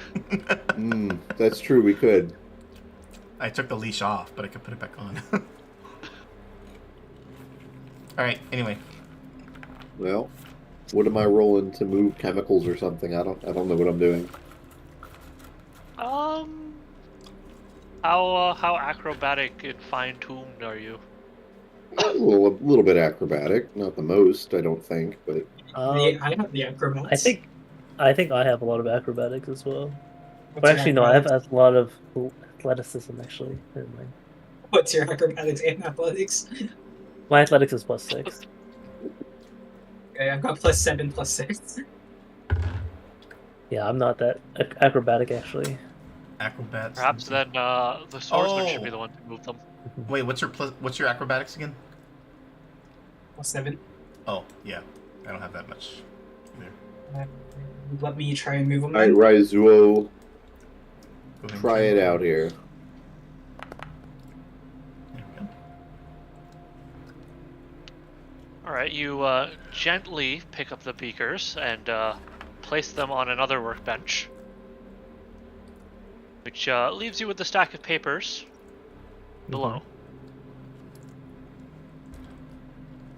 That's true, we could. I took the leash off, but I could put it back on. All right. Anyway, Well, what am I rolling to move chemicals or something? I don't know what I'm doing. How acrobatic and fine-tuned are you? A little bit acrobatic, not the most, I don't think, but I have the acrobats. I think I have a lot of acrobatics as well. What's But your actually, no, I have acrobatics? a lot of athleticism. Actually, never mind. What's your acrobatics and athletics? My athletics is +6. Okay, I've got +7, +6. Yeah, I'm not that acrobatic actually. acrobats. Perhaps then the swordsman should be Oh. the one to move them. Wait, what's your acrobatics again? +7. Oh, yeah. I don't have that much. there. Let me try and move them. All right, Raizuo, Go ahead and try it out here. There we go. All right, you gently pick up the beakers and place them on another workbench, which leaves you with the stack of papers below.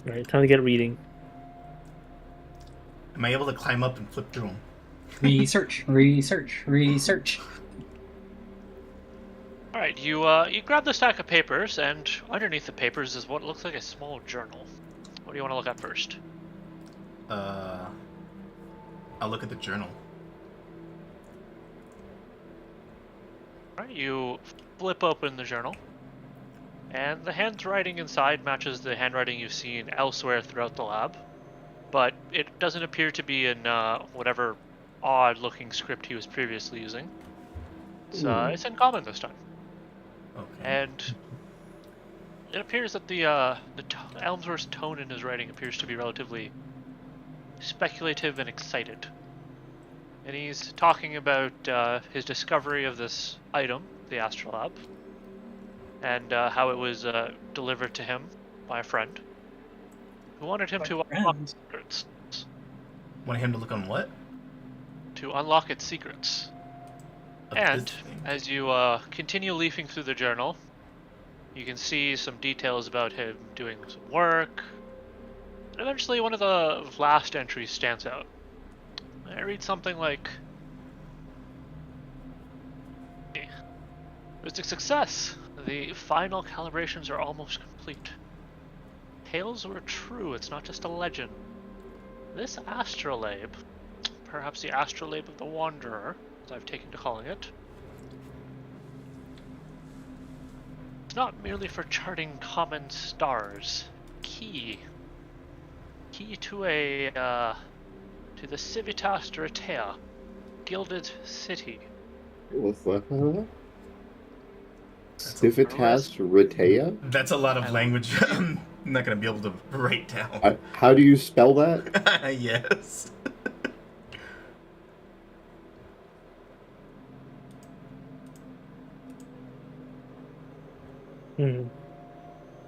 All right, time to get reading. Am I able to climb up and flip through them? Research, research, research. All right, you grab the stack of papers, and underneath the papers is what looks like a small journal. What do you want to look at first? I'll look at the journal. All right, you flip open the journal, and the handwriting inside matches the handwriting you've seen elsewhere throughout the lab, but it doesn't appear to be in whatever odd-looking script he was previously using. It's in common this time. Okay. And it appears that the Elmsworth's tone in his writing appears to be relatively speculative and excited. And he's talking about his discovery of this item, the astrolabe, and how it was delivered to him by a friend who wanted him to unlock its secrets. Want him to look on what? To unlock its secrets. Of And this thing. as you continue leafing through the journal, you can see some details about him doing some work. And eventually one of the last entries stands out. I read something like, "It was a success. The final calibrations are almost complete. Tales were true, it's not just a legend. This astrolabe, perhaps the astrolabe of the Wanderer, as I've taken to calling it, it's not merely for charting common stars. Key to to the Civitas Dorothea, Gilded City. What's that? Civitas Ritea? That's a lot of language I'm not gonna be able to write down. How do you spell that? Yes.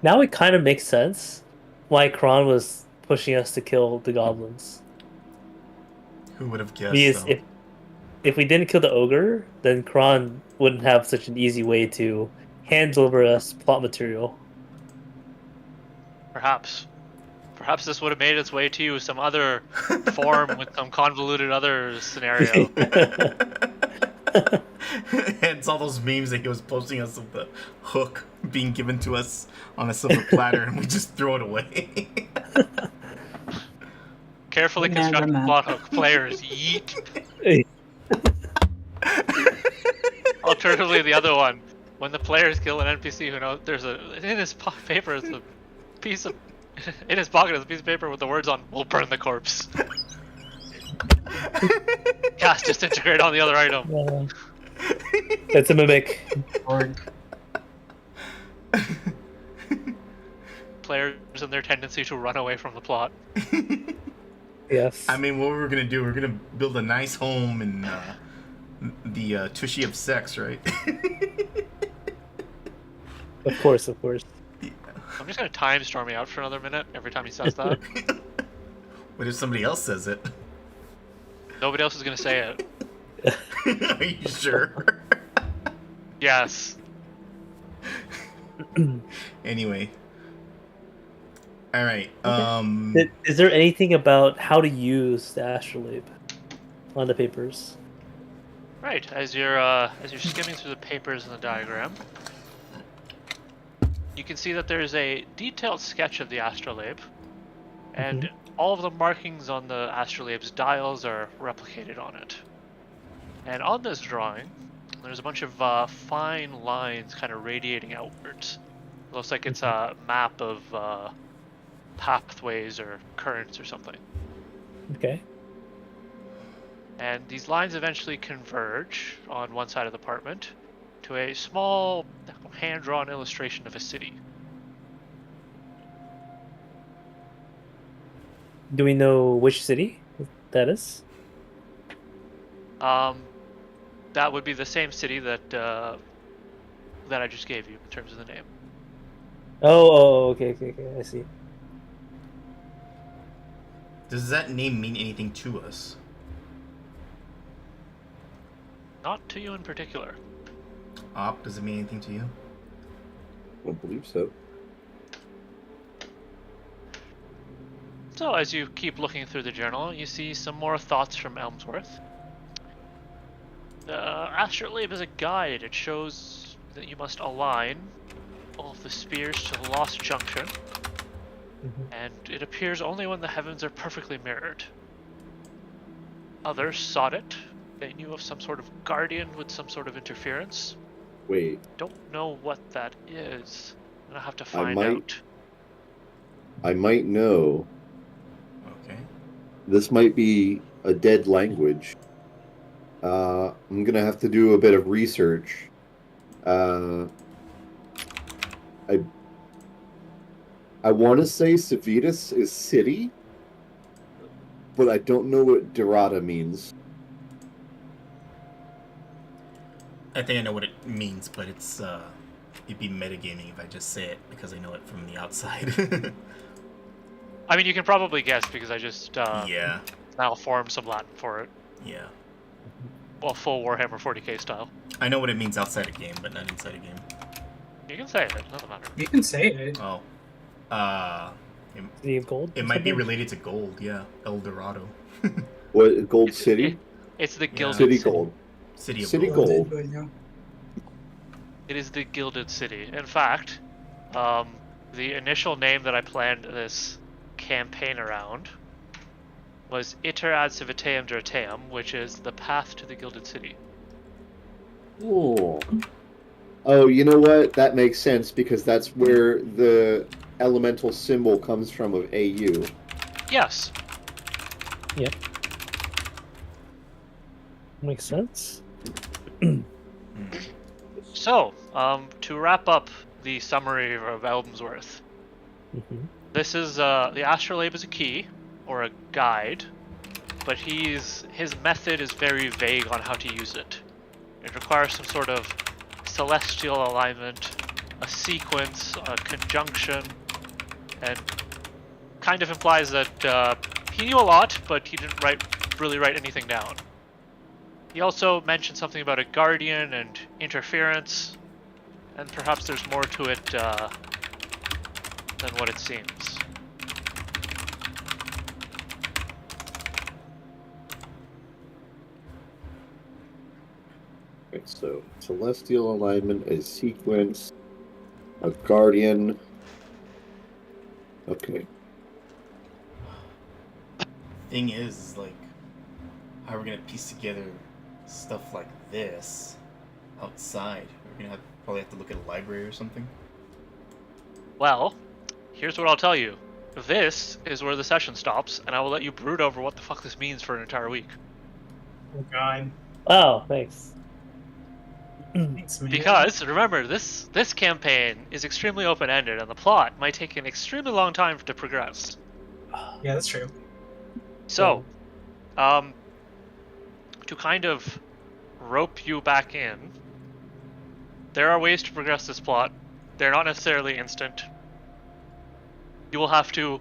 Now it kind of makes sense why Kron was pushing us to kill the goblins. Who would have guessed? Because Though? if we didn't kill the ogre, then Kron wouldn't have such an easy way to hand over us plot material. Perhaps this would have made its way to you some other form with some convoluted other scenario. It's all those memes that he was posting us of the hook being given to us on a silver platter, and we just throw it away. Carefully constructed plot hook. Players yeet. Alternatively, the other one. When the players kill an NPC who knows in his paper is a piece of in his pocket is a piece of paper with the words on "We'll burn the corpse." Cast disintegrate on the other item. It's a mimic. Players and their tendency to run away from the plot. Yes. I mean, what we're gonna do? We're gonna build a nice home in the Tushy of Sex, right? Of course. I'm just gonna time Stormy out for another minute every time he says that. What if somebody else says it? Nobody else is gonna say it. Are you sure? Yes. Anyway. All right. Is there anything about how to use the astrolabe on the papers? Right. As you're skimming through the papers in the diagram, you can see that there's a detailed sketch of the astrolabe, and all of the markings on the astrolabe's dials are replicated on it. And on this drawing, there's a bunch of fine lines kind of radiating outwards. It looks like it's a map of pathways or currents or something. Okay. And these lines eventually converge on one side of the apartment to a small hand-drawn illustration of a city. Do we know which city That is? That would be the same city that that I just gave you in terms of the name. Okay, I see. Does that name mean anything to us? Not to you in particular. Op, does it mean anything to you? I don't believe so. So as you keep looking through the journal, you see some more thoughts from Elmsworth. The astrolabe is a guide. It shows that you must align all of the spears to the lost junction, and it appears only when the heavens are perfectly mirrored. Others sought it. They knew of some sort of guardian with some sort of interference. Wait, Don't know what that is. I'm gonna have to I find might- out. I might know. Okay. This might be a dead language. I'm gonna have to do a bit of research. I want to say Civitas is city, but I don't know what Dorada means. I think I know what it means, but it'd be metagaming if I just say it because I know it from the outside. I mean, you can probably guess because I just Yeah. now formed some Latin for it. Yeah. Well, full Warhammer 40k style. I know what it means outside a game, but not inside a game. You can say it, it doesn't matter. You can say it. Oh. City of Gold? It might be related to gold, yeah. El Dorado. What, Gold City? It's the Yeah. Gilded City City. Gold. City of City Gold. Gold. But, yeah. It is the Gilded City. In fact, the initial name that I planned this campaign around was Iter ad Civiteum Drateum, which is the path to the Gilded City. Oh. Oh, you know what? That makes sense because that's where the elemental symbol comes from of AU. Yes. Makes sense. So, to wrap up the summary of Elmsworth, this is the astrolabe is a key or a guide, but his method is very vague on how to use it. It requires some sort of celestial alignment, a sequence, a conjunction, and kind of implies that he knew a lot, but he didn't really write anything down. He also mentioned something about a guardian and interference, and perhaps there's more to it than what it seems. Okay, so celestial alignment, a sequence, a guardian. Okay. Thing is, like, how we're gonna piece together stuff like this outside? We're gonna probably have to look at a library or something. Well, here's what I'll tell you. This is where the session stops, and I will let you brood over what the fuck this means for an entire week. Oh god. Wow, thanks. Thanks, man. Because, remember, this campaign is extremely open-ended, and the plot might take an extremely long time to progress. Yeah, that's true. So, to kind of rope you back in, there are ways to progress this plot. They're not necessarily instant. You will have to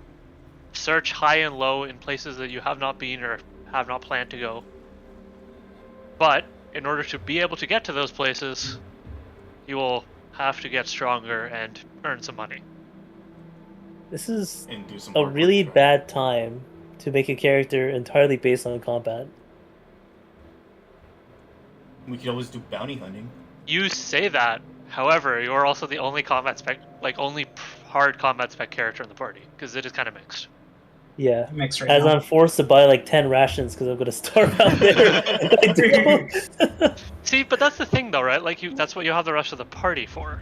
search high and low in places that you have not been or have not planned to go. But, in order to be able to get to those places, you will have to get stronger and earn some money. This is And do some a hard work really for it. bad time to make a character entirely based on combat. We could always do bounty hunting. You say that, however, you're also the only hard combat spec character in the party, because it is kind of mixed. Yeah. Mix right As now. I'm forced to buy like 10 rations because I'm gonna starve out there. I don't. See, but that's the thing, though, right? Like, that's what you have the rest of the party for,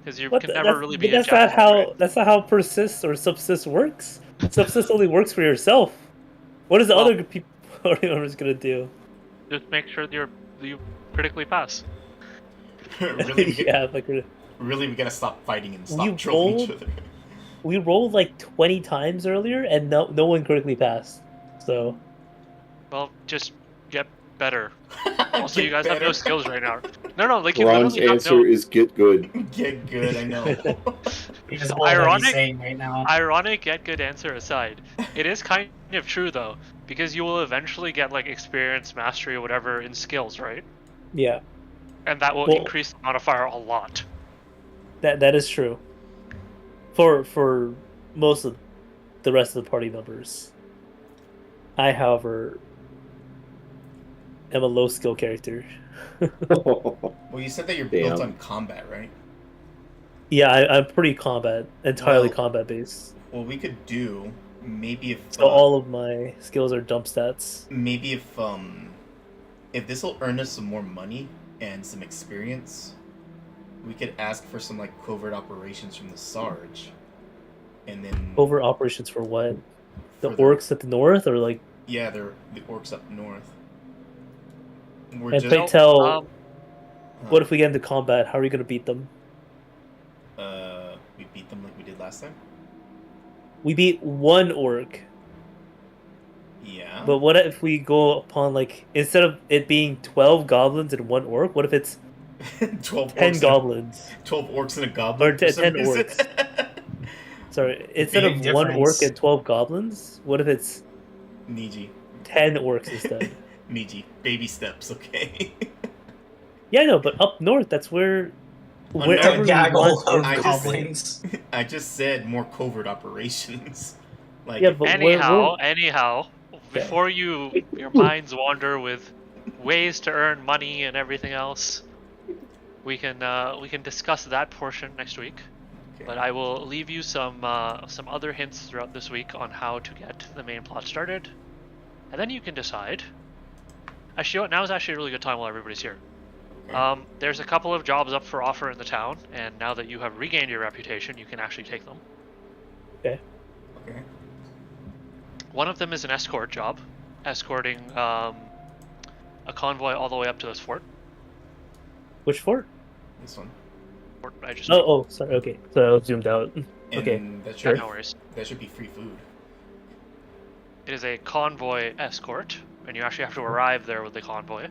because you But can th- never that's- really but be a that's not jack of all how trades. that's not how persist or subsist works. Subsist only works for yourself. What is the Well- other people party members gonna do? Just make sure that you critically pass. really, Yeah, like really, we gotta stop fighting and We stop trolling each rolled- other. we rolled like 20 times earlier and no one critically passed. So Well, just get better. Also, Get you guys have no better. skills right now. No, like you Ron's literally have answer no. is get good. Get good, I know. Is all that Ironic- he's saying right now. Ironic get good answer aside, it is kind of true though, because you will eventually get like experience, mastery, or whatever in skills, right? Yeah, And that will Well- increase the modifier a lot. that is true. For most of the rest of the party members, I, however, am a low skill character. Well, you said that you're built Damn. on combat, right? Yeah, I'm pretty entirely Well- combat based. What we could do, maybe if So all of my skills are dump stats. maybe if this will earn us some more money and some experience, we could ask for some like covert operations from the Sarge, and then Over operations for what? The for orcs at the north, or like? Yeah, they're the orcs up north. We're And just they tell. Um, What if we get into combat? How are we gonna beat them? We beat them like we did last time. We beat one orc, Yeah. but what if we go upon like instead of it being 12 goblins and one orc, what if it's 12 10 orcs goblins? 12 orcs and a goblin. Or for some 10 reason. orcs. Sorry, instead Big of one orc difference. and 12 goblins, what if it's Niji. 10 orcs instead? Niji. Baby steps, okay? Yeah, I know, but up north, that's where no, wherever we Gaggle want of orcs I to just- be. goblins. I just said more covert operations. Like, Yeah, but anyhow, before your minds wander with ways to earn money and everything else, we can discuss that portion next week. okay. But I will leave you some other hints throughout this week on how to get the main plot started, and then you can decide. Actually, you know what? Now is actually a really good time while everybody's here. Okay. There's a couple of jobs up for offer in the town, and now that you have regained your reputation, you can actually take them. Okay. One of them is an escort job, escorting a convoy all the way up to this fort. Which fort? This one. I just Oh, sorry. Okay, so I was zoomed out. And Okay. that yeah, should, no worries. that should be free food. It is a convoy escort, and you actually have to arrive there with the convoy.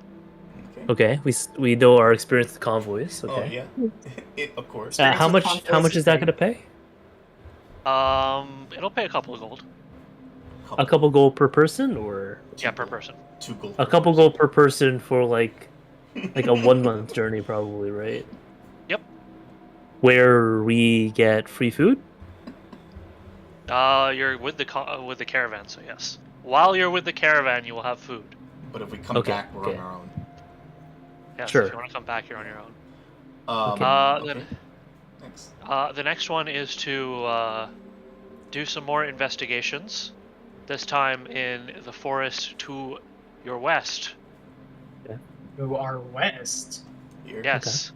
Okay. Okay, we know our experience with convoys. Okay. Oh, yeah. Of course. How with much is that convoys gonna is pay? It'll pay a couple of gold. A couple gold per person, or Yeah, per person. 2 gold. a couple gold per person for like a 1 month journey, probably, right? Yep. Where we get free food. You're with the caravan, so yes. While you're with the caravan, you will have food. But if we come Okay, back, we're okay. on our own. Yes, Sure. if you want to come back, you're on your own. Okay. Then Thanks. the next one is to do some more investigations. This time in the forest to your west. Who are west? Here. Yes.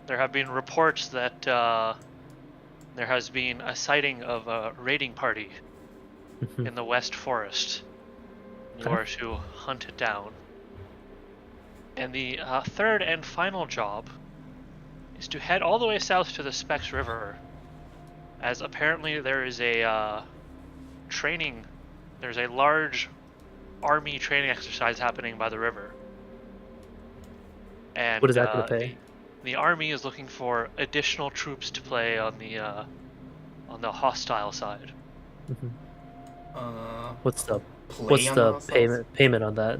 There have been reports that there has been a sighting of a raiding party in the west forest. You Okay. are to hunt it down. And the third and final job is to head all the way south to the Specs River, as apparently there is a training. There's a large army training exercise happening by the river. And What is that gonna pay? The army is looking for additional troops to play on the hostile side. Mhm. What's What's the payment on that?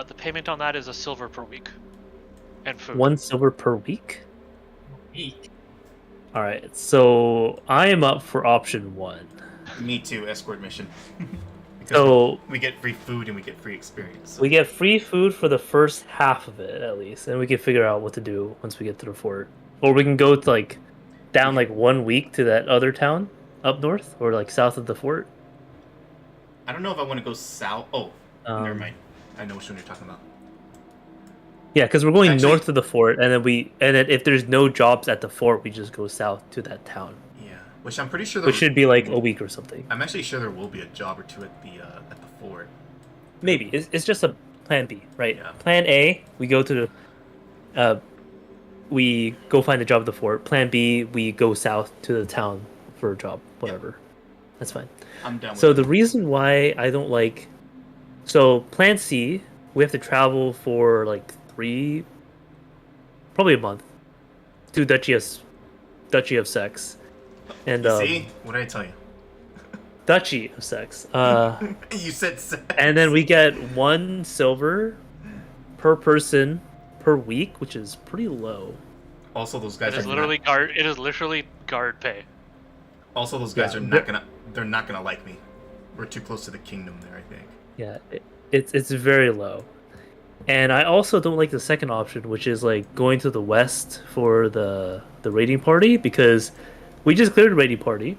The payment on that is a silver per week, and food. 1 silver per week. Eek. All right, so I am up for option 1. Me too. Escort mission. Because So we get free food and we get free experience. we get free food for the first half of it at least, and we can figure out what to do once we get to the fort. Or we can go to like down like 1 week to that other town up north, or like south of the fort. I don't know if I want to go south. Oh, never Um, mind. I know which one you're talking about. Yeah, because we're going Actually- north of the fort, and then if there's no jobs at the fort, we just go south to that town, Yeah, which I'm pretty sure. which should be like a week or something. I'm actually sure there will be a job or two at the fort. Maybe it's just a plan B, right? Yeah. Plan A, we go to the, we go find a job at the fort. Plan B, we go south to the town for a job, whatever. That's fine. I'm down with So that. the reason why I don't like So Plan C, we have to travel for like probably a month, to Duchy of Sex, and You see? What did I tell you? Duchy of Sex. You said sex. And then we get 1 silver per person per week, which is pretty low. Also, those guys It is are literally not, guard. It is literally guard pay. also those guys Yeah, are not gonna. They're not gonna like me. We're too close to the kingdom there, I think. Yeah, it's very low. And I also don't like the second option, which is like going to the west for the raiding party, because we just cleared a raiding party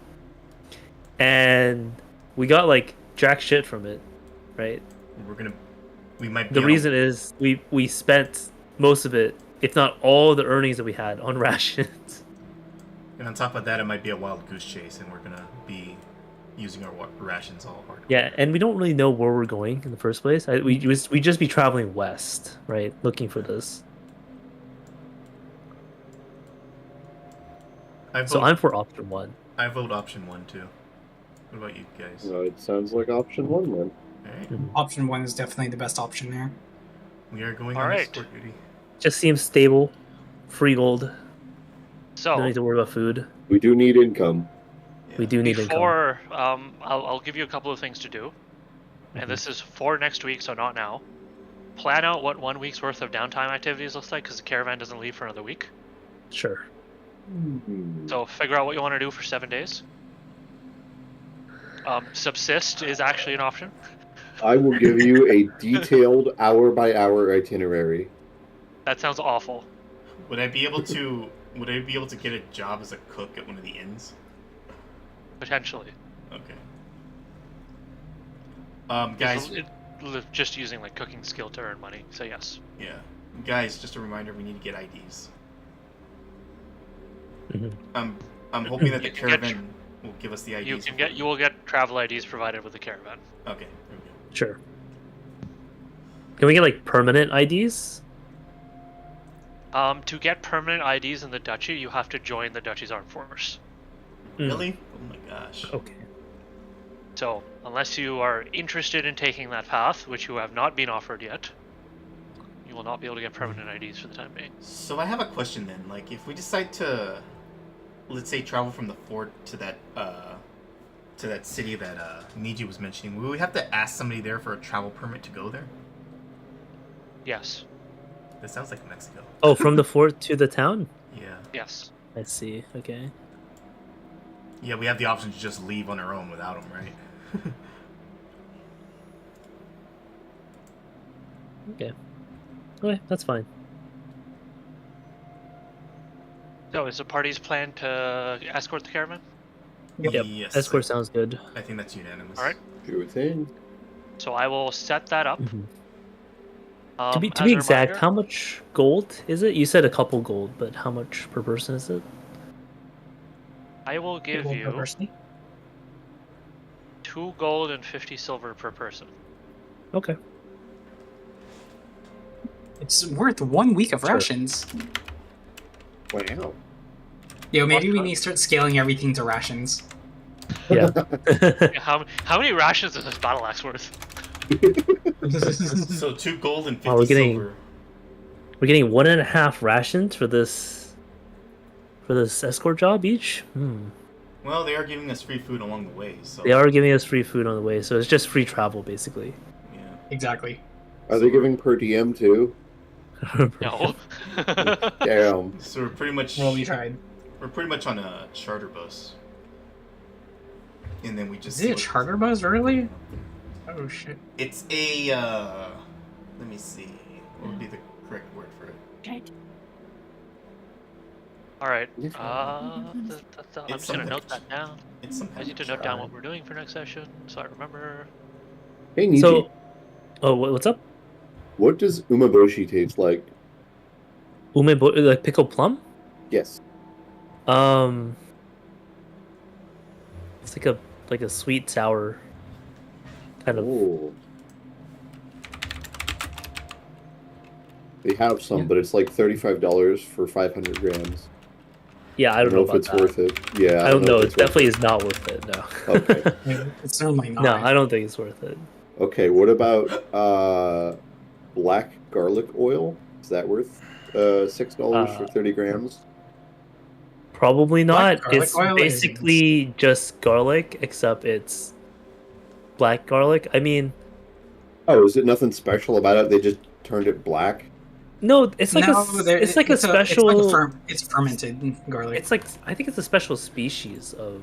and we got like jack shit from it, right? We might be The on a- reason is we spent most of it, if not all the earnings that we had, on rations. And on top of that, it might be a wild goose chase, and we're gonna be using our rations all hard. Yeah, and we don't really know where we're going in the first place. We just be traveling west, right, looking for this. So I'm for option 1. I vote option 1 too. What about you guys? It sounds like option 1 then. Alright. Option 1 is definitely the best option there. We are going All on right. escort duty. Just seems stable, free gold. So Don't need to worry about food. We do need income. We do need income. before, I'll give you a couple of things to do, Mhm. and this is for next week, so not now. Plan out what 1 week's worth of downtime activities looks like, because the caravan doesn't leave for another week. Sure. So figure out what you want to do for 7 days. Subsist is actually an option. I will give you a detailed hour-by-hour itinerary. That sounds awful. Would I be able to? Would I be able to get a job as a cook at one of the inns? Potentially. Okay. Guys, Guys. just using like cooking skill to earn money. So yes. Yeah. Guys, just a reminder: we need to get IDs. Mhm. I'm hoping that the You can get caravan will give us the IDs. You will get travel IDs provided with the caravan. Okay. There we go. Sure. Can we get like permanent IDs? To get permanent IDs in the duchy, you have to join the duchy's armed force. Really? Oh my gosh. Okay. So, unless you are interested in taking that path, which you have not been offered yet, you will not be able to get permanent IDs for the time being. So I have a question then. Like, if we decide to, let's say, travel from the fort to that city that Niji was mentioning, will we have to ask somebody there for a travel permit to go there? Yes. That sounds like Mexico. Oh, from the fort to the town? Yeah. Yes. I see. Okay. Yeah, we have the option to just leave on our own without them, right? Okay. Okay, that's fine. So, is the party's plan to escort the caravan? Yep. Yes. Escort sounds good. I think that's unanimous. All right. Sure thing. So I will set that up. Mhm. Um, To be as a exact, reminder- how much gold is it? You said a couple gold, but how much per person is it? I will give Per you person. 2 gold and 50 silver per person. Okay. It's worth 1 week of Sure. rations. Wow. Yo, maybe we What? need to start scaling everything to rations. Yeah. How many rations is this battle axe worth? So 2 gold and 50 Oh, we're getting- silver. We're getting 1.5 rations for this escort job each. Well, they are giving us free food along the way, so They are giving us free food on the way, so it's just free travel basically. Yeah. Exactly. Are they giving per diem too? No. Damn. So we're pretty much Well, we tried. on a charter bus, and then we just Is it a see what- charter bus, really? Oh shit. It's a let me see. What would be the correct word for it? All right. Yes. I'm It's just gonna something. note that down. It's some I kind need to of note down char- what we're doing for next session, so I remember. Hey, Niji. So, what's up? What does umeboshi taste like? Like pickled plum? Yes. It's like a sweet sour kind of. Oh. They have some, Yeah. but it's like $35 for 500 grams. Yeah, I don't know if about it's that. worth it. Yeah, I don't know. if It it's worth definitely is not worth it. No. Okay. It's certainly not. No, I don't think it's worth it. Okay, what about black garlic oil? Is that worth $6 for 30 grams? Probably Black not. garlic It's oil is basically just garlic, except it's black garlic. I mean, Oh, is it nothing special about it? They just turned it black? no, it's like no, it's like a special. it's fermented garlic. It's like I think it's a special species of